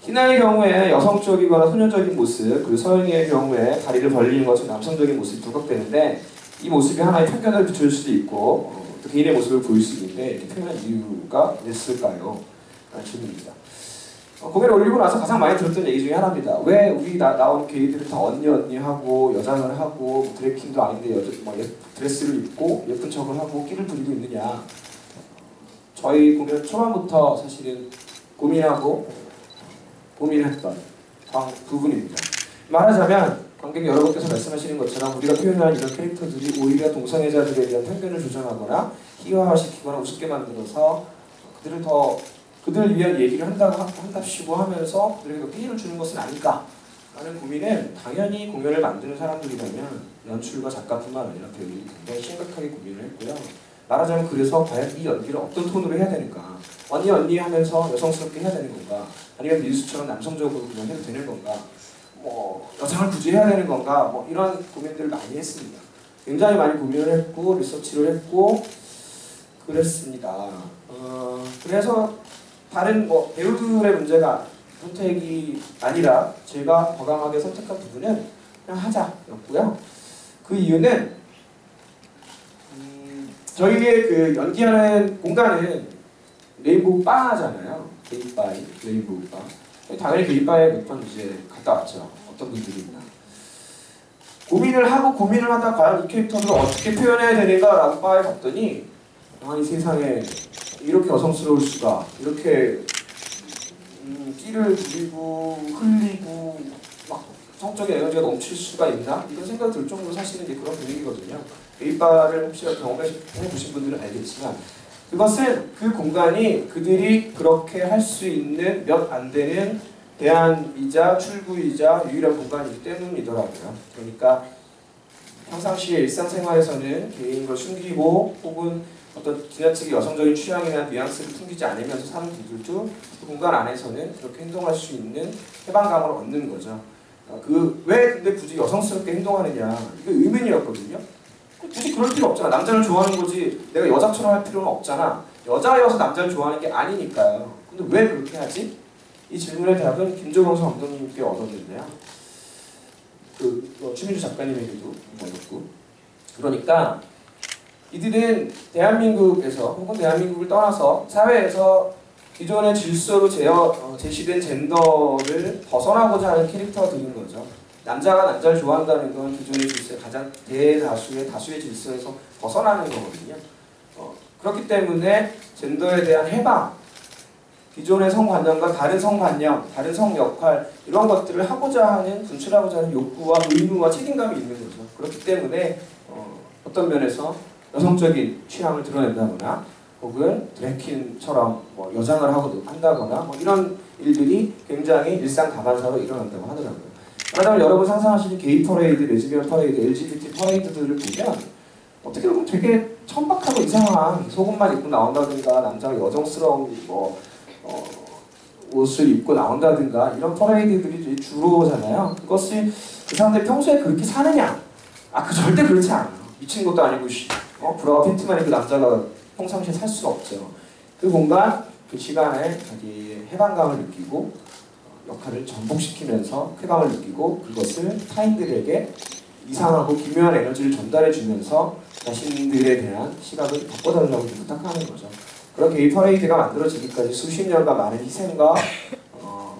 희나의 경우에 여성적이거나 소녀적인 모습, 그리고 서영이의 경우에 다리를 벌리는 것처럼 남성적인 모습이 부각되는데 이 모습이 하나의 편견을 비출 수도 있고 또 개인의 모습을 보일 수 있는데 이렇게 표현한 이유가 있을까요? 라는 질문입니다. 공연을 올리고 나서 가장 많이 들었던 얘기 중에 하나입니다. 왜 우리 나온 게이들은 다 언니하고 여장을 하고 드래킹도 아닌데 드레스를 입고 예쁜 척을 하고 끼를 부리고 있느냐. 저희 공연 초반부터 사실은 고민했던 부분입니다. 말하자면 관객 여러분께서 말씀하시는 것처럼 우리가 표현하는 이런 캐릭터들이 오히려 동성애자들에 대한 편견을 조장하거나 희화화시키거나 우습게 만들어서 그들을 위한 얘기를 한답시고 하면서 그들에게 피해를 주는 것은 아닐까 라는 고민은 당연히 공연을 만드는 사람들이라면 연출과 작가뿐만 아니라 배우들이 굉장히 심각하게 고민을 했고요. 말하자면 그래서 과연 이 연기를 어떤 톤으로 해야 되는가? 언니 하면서 여성스럽게 해야 되는 건가? 아니면 민수처럼 남성적으로 그냥 해도 되는 건가? 뭐 여성을 굳이 해야 되는 건가? 뭐 이런 고민들을 많이 했습니다. 굉장히 많이 고민을 했고 리서치를 했고 그랬습니다. 그래서 다른 뭐 배우들의 문제가 선택이 아니라 제가 과감하게 선택한 부분은 그냥 하자였고요. 그 이유는 저희의 그 연기하는 공간은 레인보우 바잖아요. 게이바이, 레인보우 바. 당연히 게이바에 몇 번 이제 갔다 왔죠. 어떤 분들이 있나. 고민을 하다 과연 이 캐릭터를 어떻게 표현해야 되는가라고 바에 갔더니 아니 세상에 이렇게 여성스러울 수가, 이렇게 끼를 부리고 흘리고 막 성적인 에너지가 넘칠 수가 있나? 이런 생각이 들 정도로 사실은 이제 그런 분위기거든요. 게이바를 혹시 경험해보신 분들은 알겠지만 그것은 그 공간이 그들이 그렇게 할 수 있는 몇 안 되는 대안이자 출구이자 유일한 공간이기 때문이더라고요. 그러니까 평상시에 일상생활에서는 개인인 걸 숨기고 혹은 어떤 지나치게 여성적인 취향이나 뉘앙스를 풍기지 않으면서 사는 분들도 그 공간 안에서는 그렇게 행동할 수 있는 해방감을 얻는 거죠. 왜 근데 굳이 여성스럽게 행동하느냐, 이게 의문이었거든요. 굳이 그럴 필요 없잖아. 남자를 좋아하는 거지 내가 여자처럼 할 필요는 없잖아. 여자여서 남자를 좋아하는 게 아니니까요. 근데 왜 그렇게 하지? 이 질문의 답은 김조광수 감독님께 얻었는데요. 추민주 작가님에게도 얻었고. 그러니까 이들은 대한민국에서 혹은 대한민국을 떠나서 사회에서 기존의 질서로 제시된 젠더를 벗어나고자 하는 캐릭터들인 거죠. 남자가 남자를 좋아한다는 건 기존의 질서의 가장 다수의 질서에서 벗어나는 거거든요. 그렇기 때문에 젠더에 대한 해방, 기존의 성관념과 다른 성관념, 다른 성역할 이런 것들을 하고자 하는, 분출하고자 하는 욕구와 의무와 책임감이 있는 거죠. 그렇기 때문에 어떤 면에서 여성적인 취향을 드러낸다거나 혹은 드래킨처럼 뭐 여장을 한다거나 뭐 이런 일들이 굉장히 일상 다반사로 일어난다고 하더라고요. 그러다가 여러분 상상하시는 게이 퍼레이드, 레즈비언 퍼레이드, LGBT 퍼레이드들을 보면 어떻게 보면 되게 천박하고 이상한 속옷만 입고 나온다든가 남자가 여성스러운 옷을 입고 나온다든가 이런 퍼레이드들이 주로잖아요. 그것이 그 사람들이 평소에 그렇게 사느냐? 그 절대 그렇지 않아요. 미친 것도 아니고 브라와 팬티만 입고 남자가 평상시에 살 수가 없죠. 그 공간, 그 시간에 자기의 해방감을 느끼고 역할을 전복시키면서 쾌감을 느끼고 그것을 타인들에게 이상하고 기묘한 에너지를 전달해주면서 자신들에 대한 시각을 바꿔달라고 부탁하는 거죠. 그런 게이 퍼레이드가 만들어지기까지 수십 년간 많은 희생과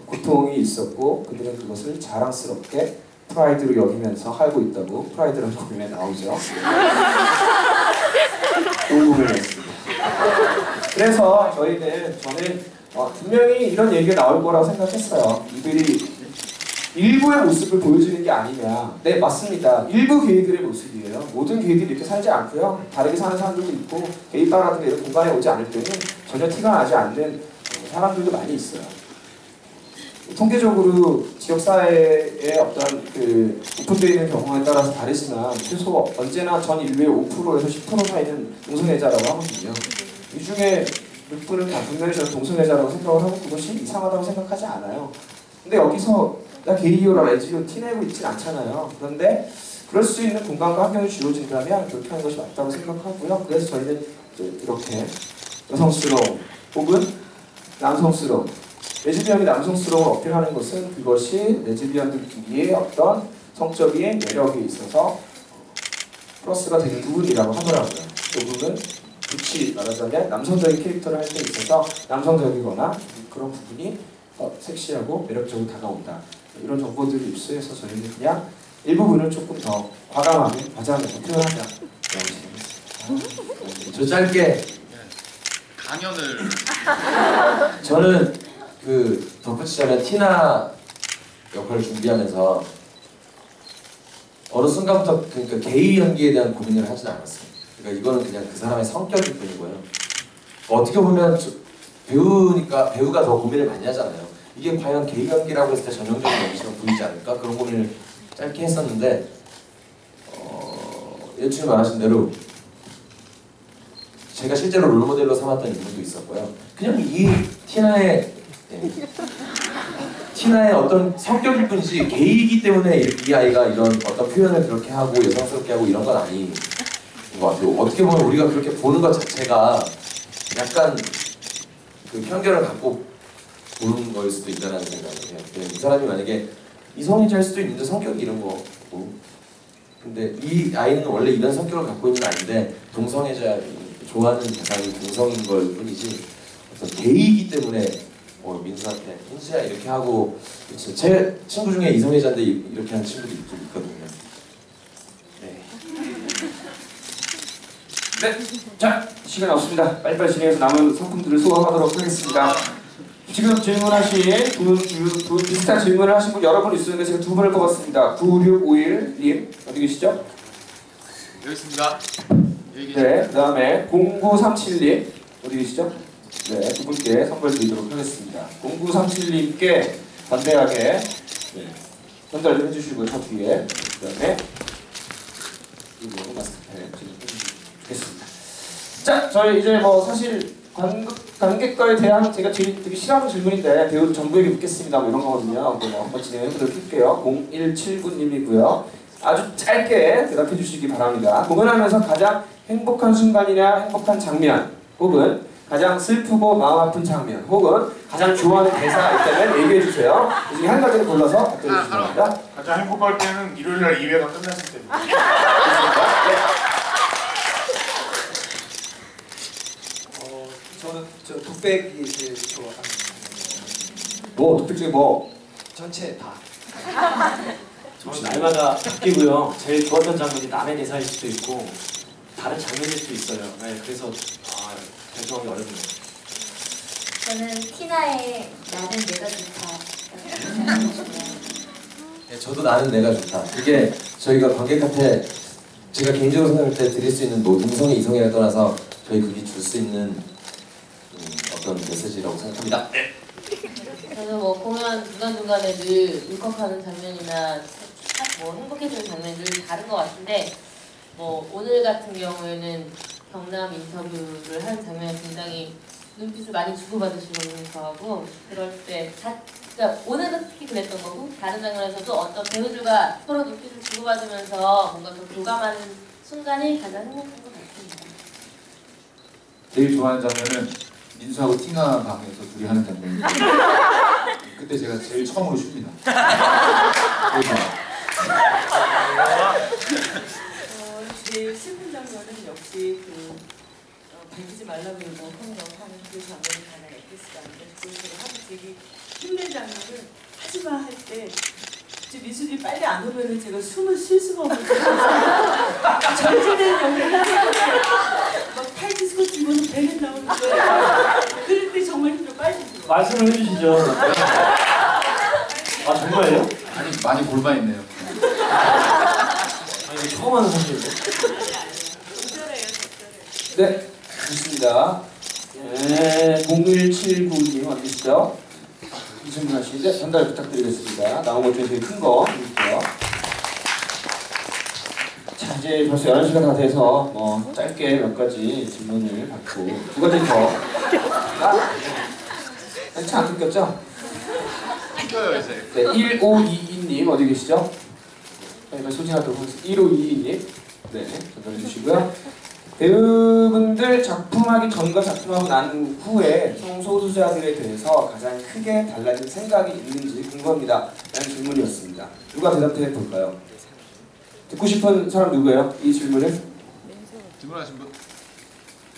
고통이 있었고 그들은 그것을 자랑스럽게 프라이드로 여기면서 하고 있다고 프라이드라는 곡에 나오죠. 녹음을 했습니다. 그래서 저는 분명히 이런 얘기가 나올 거라고 생각했어요. 이들이 일부의 모습을 보여주는 게 아니냐. 네, 맞습니다. 일부 게이들의 모습이에요. 모든 게이들이 이렇게 살지 않고요. 다르게 사는 사람들도 있고 게이바 같은 이런 공간에 오지 않을 때는 전혀 티가 나지 않는 사람들도 많이 있어요. 통계적으로 지역사회의 어떤 오픈되어 있는 경우에 따라서 다르지만 최소 언제나 전 인류의 5%에서 10% 사이는 동성애자라고 하거든요. 이 중에 몇 분은 다 분명히 저는 동성애자라고 생각을 하고 그것이 이상하다고 생각하지 않아요. 근데 여기서 나 게이요라 레즈비언 티내고 있진 않잖아요. 그런데 그럴 수 있는 공간과 환경이 주어진다면 그렇게 하는 것이 맞다고 생각하고요. 그래서 저희는 이렇게 여성스러움 혹은 남성스러움, 레즈비언이 남성스러움을 어필하는 것은 그것이 레즈비언들끼리의 어떤 성적인 매력에 있어서 플러스가 되는 부분이라고 하더라고요. 그 부분은 굳이 말하자면 남성적인 캐릭터를 할 때 있어서 남성적이거나 그런 부분이 섹시하고 매력적으로 다가온다. 이런 정보들을 입수해서 저희는 그냥 일부분을 조금 더 과감하게 과장해서 표현하자. 저 짧게 강연을 저는 덧붙이자면 티나 역할을 준비하면서 어느 순간부터 그러니까 게이 연기에 대한 고민을 하진 않았어요. 그러니까 이거는 그냥 그 사람의 성격일 뿐이고요. 어떻게 보면 배우가 더 고민을 많이 하잖아요. 이게 과연 게이 연기라고 했을 때 전형적인 연기처럼 보이지 않을까? 그런 고민을 짧게 했었는데 예전에 말하신 대로 제가 실제로 롤모델로 삼았던 인물도 있었고요. 그냥 이 티나의 어떤 성격일 뿐이지 게이기 때문에 이 아이가 이런 어떤 표현을 그렇게 하고 여성스럽게 하고 이런 건 아닌 것 같아요. 어떻게 보면 우리가 그렇게 보는 것 자체가 약간 그 편견을 갖고 보는 거일 수도 있다는 생각을 해요. 이 사람이 만약에 이성애자일 수도 있는데 성격이 이런 거고, 근데 이 아이는 원래 이런 성격을 갖고 있는 아이인데 동성애자 좋아하는 대상이 동성인 걸 뿐이지 어떤 게이기 때문에 민수한테 민수야 이렇게 하고, 제 친구 중에 이성애자인데 이렇게 하는 친구도 좀 있거든요. 네, 자 시간이 없습니다. 빨리빨리 진행해서 남은 상품들을 소화하도록 하겠습니다. 지금 질문하신 두 비슷한 질문을 하신 분 여러 분 있었는데 제가 두 분을 뽑았습니다. 9651님 어디 계시죠? 여기 있습니다. 네, 그 다음에 0937님 어디 계시죠? 네, 두 분께 선물 드리도록 하겠습니다. 0937님께 담대하게 전달 좀 해주시고요. 저 뒤에 그 다음에 이거 마스크팩 해주시면 좋겠습니다. 자, 저희 이제 뭐 사실 관객과에 대한 제가 되게 싫어하는 질문인데 배우 전부에게 묻겠습니다. 뭐 이런 거거든요. 뭐 한번 진행해보도록 할게요. 0179님이고요. 아주 짧게 대답해 주시기 바랍니다. 공연하면서 가장 행복한 순간이나 행복한 장면, 혹은 가장 슬프고 마음 아픈 장면, 혹은 가장 좋아하는 대사 있다면 얘기해 주세요. 이 중에 한 가지를 골라서 답변해 주시기 바랍니다. 가장 행복할 때는 일요일날 2회가 끝났을 때입니다. 저는 저 독백이 제일 좋아합니다. 뭐 독백 중에 뭐? 전체 다. 저는 날마다 바뀌고요. 제일 좋았던 장면이 남의 대사일 수도 있고 다른 장면일 수도 있어요. 네, 그래서 결정하기 어렵네요. 저는 티나의 나는 내가 좋다. 네, 저도 나는 내가 좋다. 이게 저희가 관객한테 제가 개인적으로 생각할 때 드릴 수 있는 뭐 동성애 이성애를 떠나서 저희 그게 줄 수 있는 어떤 메시지라고 생각합니다. 저는 뭐 공연 중간중간에 늘 울컥하는 장면이나 뭐 행복해지는 장면들 다른 것 같은데, 뭐 오늘 같은 경우에는 경남 인터뷰를 하는 장면에 굉장히 눈빛을 많이 주고받으시면서 하고, 그럴 때 그러니까 오늘은 특히 그랬던 거고, 다른 장면에서도 어떤 배우들과 서로 눈빛을 주고받으면서 뭔가 더 교감하는 순간이 가장 행복한 것 같습니다. 제일 좋아하는 장면은 민수하고 티나 방에서 둘이 하는 장면인데 그때 제가 제일 처음으로 쉽니다. 제일 슬픈 장면은 역시 밝히지 말라고 성경하는 그 장면이 가장 엑기스가 아닌데, 그걸 제가 하도 되게 힘든 장면을 하지마 할 때 미술이 빨리 안 오면은 제가 숨을 쉴 수가 없어요. 전체된 연기를 막 타이트 스커트 입어서 배는 나오는 거예요. 그럴 때 정말 힘들어. 빨리 들어. 말씀을 해주시죠. 아 정말요? 아니 많이 골반있네요. 아니 처음 하는 사실인데. 네, 좋습니다. 네, 0179님 어디 계시죠? 이 질문하시는데 전달 부탁드리겠습니다. 나온 것 중에 제일 큰 거 드릴게요. 자, 이제 벌써 11시가 다 돼서 뭐 짧게 몇 가지 질문을 받고 두 가지 더. 차 안 끊겼죠? 끊겨요 이제. 네, 1522님 어디 계시죠? 빨리 소진하도록 하겠습니다. 1522님. 네, 전달해 주시고요. 배우분들 작품하기 전과 작품하고 난 후에 성소수자들에 대해서 가장 크게 달라진 생각이 있는지 궁금합니다. 라는 질문이었습니다. 누가 대답해 볼까요? 듣고 싶은 사람 누구예요? 이 질문을? 질문하신 분?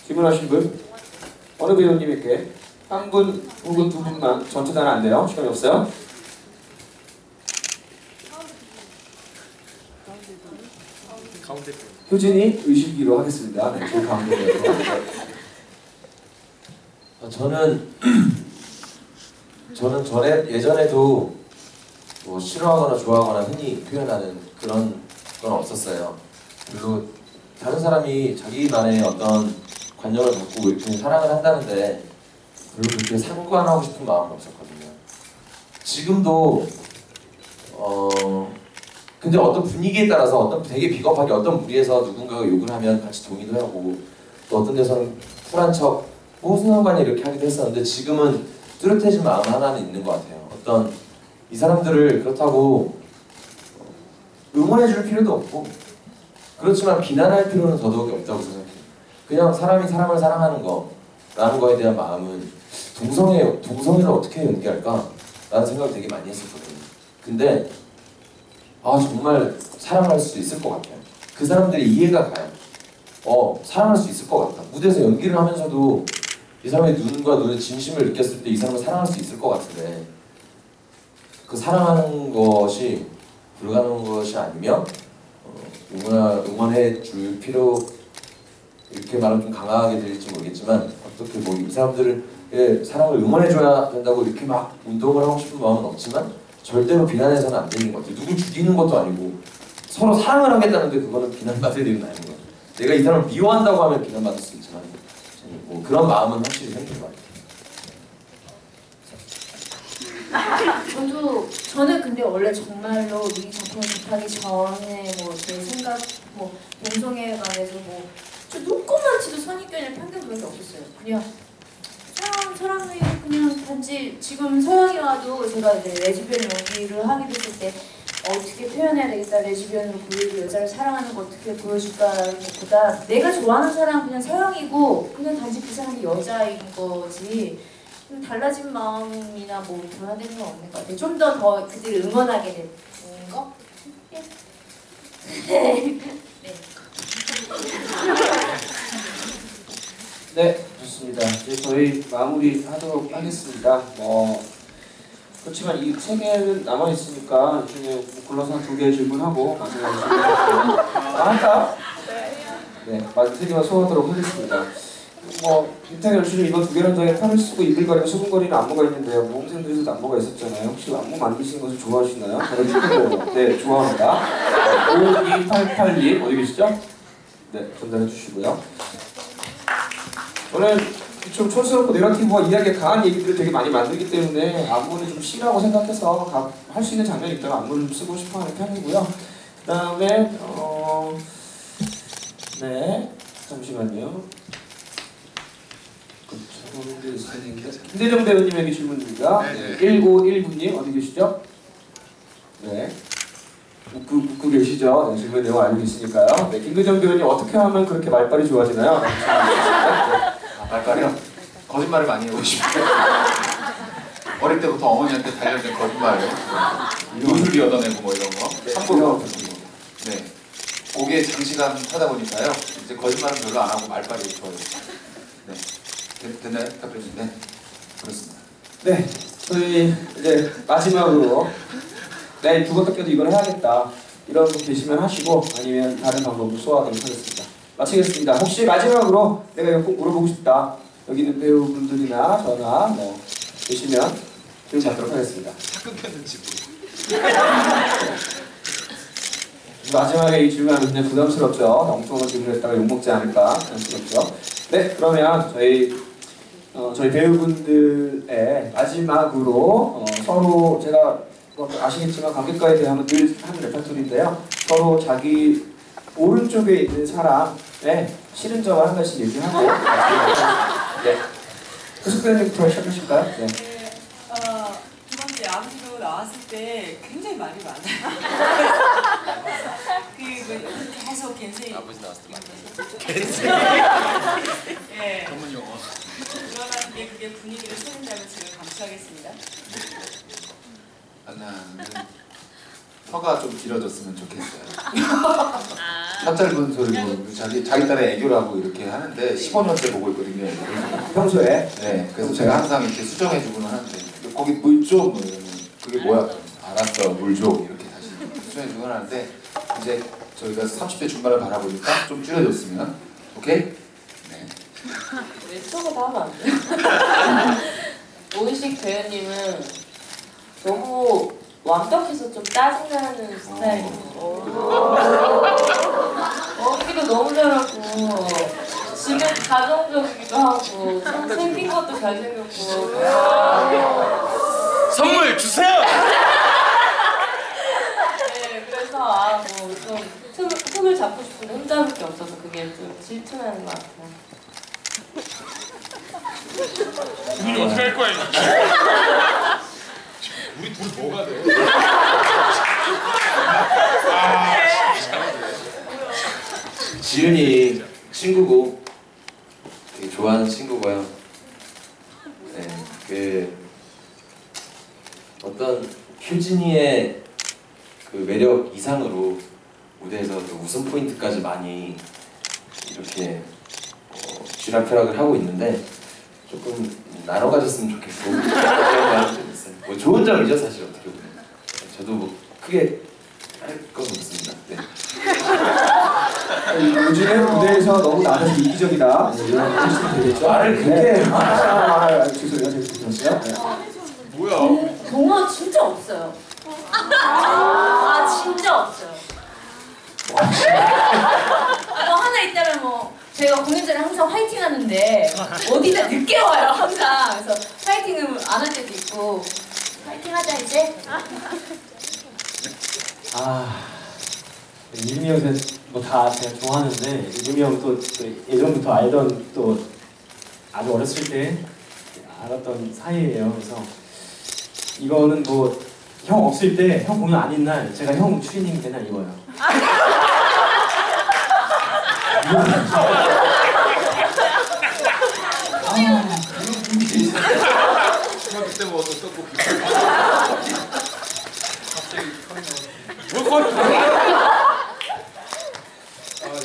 질문하신 분? 어느 배우님에게? 한 분 혹은 두 분만. 전체 다는 안 돼요. 시간이 없어요. 가운데 효진이 의식이로 하겠습니다. 네, 저 가운데로. 저는 예전에도 뭐 싫어하거나 좋아하거나 흔히 표현하는 그런 건 없었어요. 별로 다른 사람이 자기만의 어떤 관념을 갖고 이렇게 사랑을 한다는데 별로 그렇게 상관하고 싶은 마음은 없었거든요. 지금도 근데 어떤 분위기에 따라서 어떤 되게 비겁하게 어떤 무리에서 누군가가 욕을 하면 같이 동의도 하고 또 어떤 데서는 쿨한 척 무슨 상관이 이렇게 하기도 했었는데 지금은 뚜렷해진 마음 하나는 있는 것 같아요. 어떤 이 사람들을 그렇다고 응원해줄 필요도 없고 그렇지만 비난할 필요는 더더욱이 없다고 생각해요. 그냥 사람이 사람을 사랑하는 거라는 거에 대한 마음은 동성애를 어떻게 연기할까? 라는 생각을 되게 많이 했었거든요. 근데 정말 사랑할 수 있을 것 같아요. 그 사람들이 이해가 가요. 사랑할 수 있을 것 같다. 무대에서 연기를 하면서도 이 사람의 눈과 눈의 진심을 느꼈을 때 이 사람을 사랑할 수 있을 것 같은데 그 사랑하는 것이 불가능한 것이 아니면 응원해 줄 필요 이렇게 말하면 좀 강하게 들릴지 모르겠지만 어떻게 뭐 이 사람들의 사랑을 응원해 줘야 된다고 이렇게 막 운동을 하고 싶은 마음은 없지만 절대로 비난해서는 안 되는 것 같아요. 누굴 죽이는 것도 아니고 서로 사랑을 하겠다는데 그거는 비난받을 일은 아닌 것 같아요. 내가 이 사람을 미워한다고 하면 비난받을 수 있지만 뭐 그런 마음은 확실히 생긴 것 같아요. 저는 근데 원래 정말로 이 작품을 접하기 전에 뭐 제 생각 뭐 동성애에 관해서 저 눈꼽만치도 선입견이나 편견 그런 게 없었어요. 그냥 사랑이 그냥 단지 지금 서양이와도 제가 이제 레즈비언 연기를 하게 됐을 때 어떻게 표현해야 되겠다, 레즈비언으로 보여주고 여자를 사랑하는 거 어떻게 보여줄까라는 것보다 내가 좋아하는 사람은 그냥 서양이고 그냥 단지 그 사람이 여자인 거지 달라진 마음이나 뭐 변화되는 건 없는 것 같아요. 좀 더 그들을 응원하게 되는 거? 예. 네. 네, 좋습니다. 이제 저희 마무리하도록 하겠습니다. 그렇지만 이 세 개는 남아 있으니까 이 중에 골라서 한 2개 질문하고 마지막에 할까? 네, 마지막 3개만 소화하도록 하겠습니다. 김태경 열심히 이번 2개 현장에 팔을 쓰고 이글거리며 수근거리는 안무가 있는데요. 모험생들에서도 안무가 있었잖아요. 혹시 안무 만드시는 것을 좋아하시나요? 저는 축구로 네, 좋아합니다. 52882 어디 계시죠? 네, 전달해 주시고요. 저는 좀 촌스럽고 네러티브와 이야기에 강한 얘기들을 되게 많이 만들기 때문에 안무는 좀 싫어하고 생각해서 할 수 있는 장면이 있다면 안무를 좀 쓰고 싶어하는 편이고요. 그 다음에 네, 잠시만요. 김대정 배우님에게 질문입니다. 1919님 어디 계시죠? 네. 웃고 계시죠? 네, 질문 내용 알고 계시니까요. 네, 김대정 배우님 어떻게 하면 그렇게 말빨이 좋아지나요? 말빨이요? 거짓말을 많이 해보고 싶어요. 어릴 때부터 어머니한테 달려진 거짓말을 요술이 얻어내고 뭐 이런 거 참고로 네 고개 장시간 하다 보니까요 이제 거짓말은 별로 안 하고 말빨이 좋아요. 네 됐나요? 네 그렇습니다. 네 저희 이제 마지막으로 내일 죽었다 깨도 이걸 해야겠다 이런 분 계시면 하시고 아니면 다른 방법으로 소화하도록 하겠습니다. 마치겠습니다. 혹시 마지막으로 내가 이거 꼭 물어보고 싶다 여기 있는 배우분들이나 저나 뭐 계시면 질문 받도록 하겠습니다. 끊겼는지 마지막에 이 질문하면 굉장히 부담스럽죠. 엉뚱한 질문을 했다가 욕먹지 않을까 부담스럽죠. 네 그러면 저희 배우분들의 마지막으로 서로 제가 아시겠지만 관객과에 대한 늘 하는 레퍼토리인데요. 서로 자기 오른쪽에 있는 사람의 싫은 점을 한 가지 얘기하고 네. 후숙 배우님부터 시작하실까요? 네. 두 번째 아버지로 나왔을 때 굉장히 말이 많아요. 계속 겐세 아버지 나왔을 때 예. 전문 용어. 그러나 그게 분위기를 살린다면 제가 감수하겠습니다. 혀가 좀 길어졌으면 좋겠어요. 혀 짧은 소리로 자기 딸의 애교라고 이렇게 하는데 15년째 보고 있거든요. 평소에? 네, 그래서 제가 항상 이렇게 수정해주곤 하는데 거기 물 좀 뭐 이러면 그게 뭐야? 알았어, 물 좀 이렇게 다시 수정해주곤 하는데 이제 저희가 30대 중반을 바라보니까 좀 줄여줬으면 오케이? 네. 왼쪽으로 하면 안 돼요? 오이식 배우님은 너무 완벽해서 좀 짜증나는 스타일이고 연기도 너무 잘하고 지금 가정적이기도 하고 참 생긴 것도 잘생겼고 선물 주세요! 네 그래서 좀 손을 잡고 싶은데 손잡을 게 없어서 그게 좀 질투나는 것 같아요. 우리 어떻게 할 거야 이거? 우리 둘 뭐가 돼? 지윤이 친구고 되게 좋아하는 친구고요. 네, 그 어떤 효진이의 그 매력 이상으로 무대에서 그 웃음 포인트까지 많이 이렇게 쥐락펴락을 하고 있는데 조금 나눠 가졌으면 좋겠고 그런 마음이 좀 있어요. 뭐 좋은 점이죠 사실 어떻게 보면. 저도 뭐 크게 할 건 없습니다. 네. 요즘에 무대에서 너무 나눠서 이기적이다. 이런 거 하시면 되겠죠? 말을 그렇게 네. 죄송해요. 제가 들었어요. 네. 뭐야? 동화 진짜 없어요. 아 진짜 없어요. 뭐 하나 있다면 뭐 저희가 공연 전에 항상 화이팅 하는데 어디다 늦게 와요 항상. 그래서 화이팅을 안 할 때도 있고 화이팅 하자 이제. 이름이 형 뭐다 제가 좋아하는데 이름이 형 또 예전부터 알던 또 아주 어렸을 때 알았던 사이예요. 그래서 이거는 뭐 형 없을 때 형 공연 아닌 날 제가 형 추리닝 맨날 입어요. 중학교 때 먹었던 떡볶이.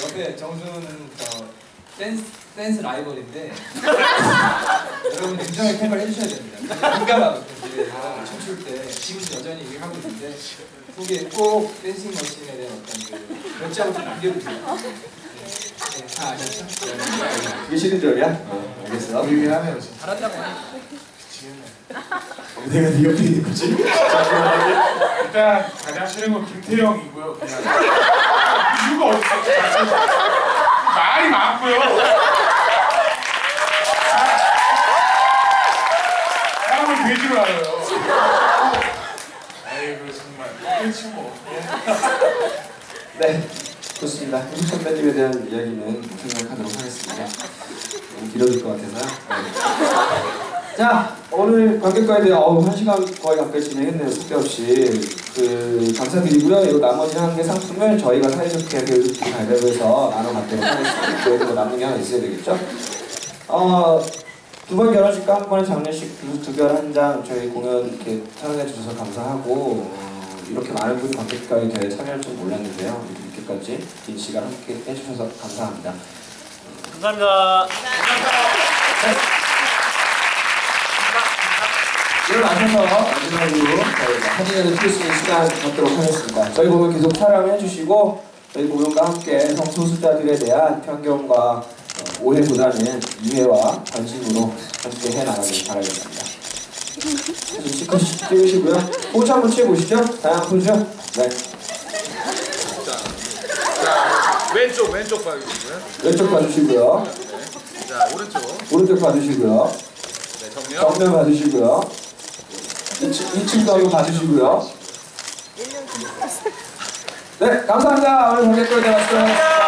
옆에 정수는 댄스 라이벌인데 여러분 굉장히 팬을 해주셔야 됩니다. 민감하거든요. 춤출 때 지금 여전히 이렇게 하고 있는데 속에 꼭 댄싱 머신에 대한 어떤 그 결정을 좀 남겨주세요. 네, 다 아셨죠? 그게 싫은 줄 알이야? 알겠어. 우리 하네요 진짜. 잘한다고 해. 내가 네 옆에 있는 거지? 일단 가장 싫은 건 김태형이고요. 그냥 이유가 어딨어? 말이 많고요. 사람을 돼지로 알아요. 아이고 정말 그렇지 뭐. 네, 좋습니다. 현숙 선배님에 대한 이야기는 생각하도록 하겠습니다. 너무 길어질 것 같아서요. 네. 자, 오늘 관객과에 대해 1시간 거의 가까이 진행했네요. 쓸데없이. 감사드리고요. 이거 나머지 한 개 상품을 저희가 사이좋게 가위바위보해서 나눠 갖도록 하겠습니다. 저희도 뭐 남는 게 하나 있어야 되겠죠? 두 번 결혼식과 한 번의 장례식 두 결 한 장 저희 공연 이렇게 촬영해 주셔서 감사하고 이렇게 많은 분이 관객과에 대해 참여할 줄 몰랐는데요. 이렇게까지 긴 시간 함께 해주셔서 감사합니다. 감사합니다. 일어나셔서 마지막으로 저희가 사진을 찍을 수 있는 시간 갖도록 하겠습니다. 저희 공연 계속 촬영해 주시고 저희 공연과 함께 성소수자들에 대한 편견과 오해보다는 이해와 관심으로 함께 해나가길 바라겠습니다. 사진 찍으시고요. 포즈 한번 취해보시죠. 다양한 포즈. 네. 자, 왼쪽 봐주시고요. 왼쪽 봐주시고요. 네. 자, 오른쪽 봐주시고요. 네, 정면 봐주시고요. 2층도 한번 봐주시고요. 네, 감사합니다. 오늘 관객들 대화 수고하셨습니다.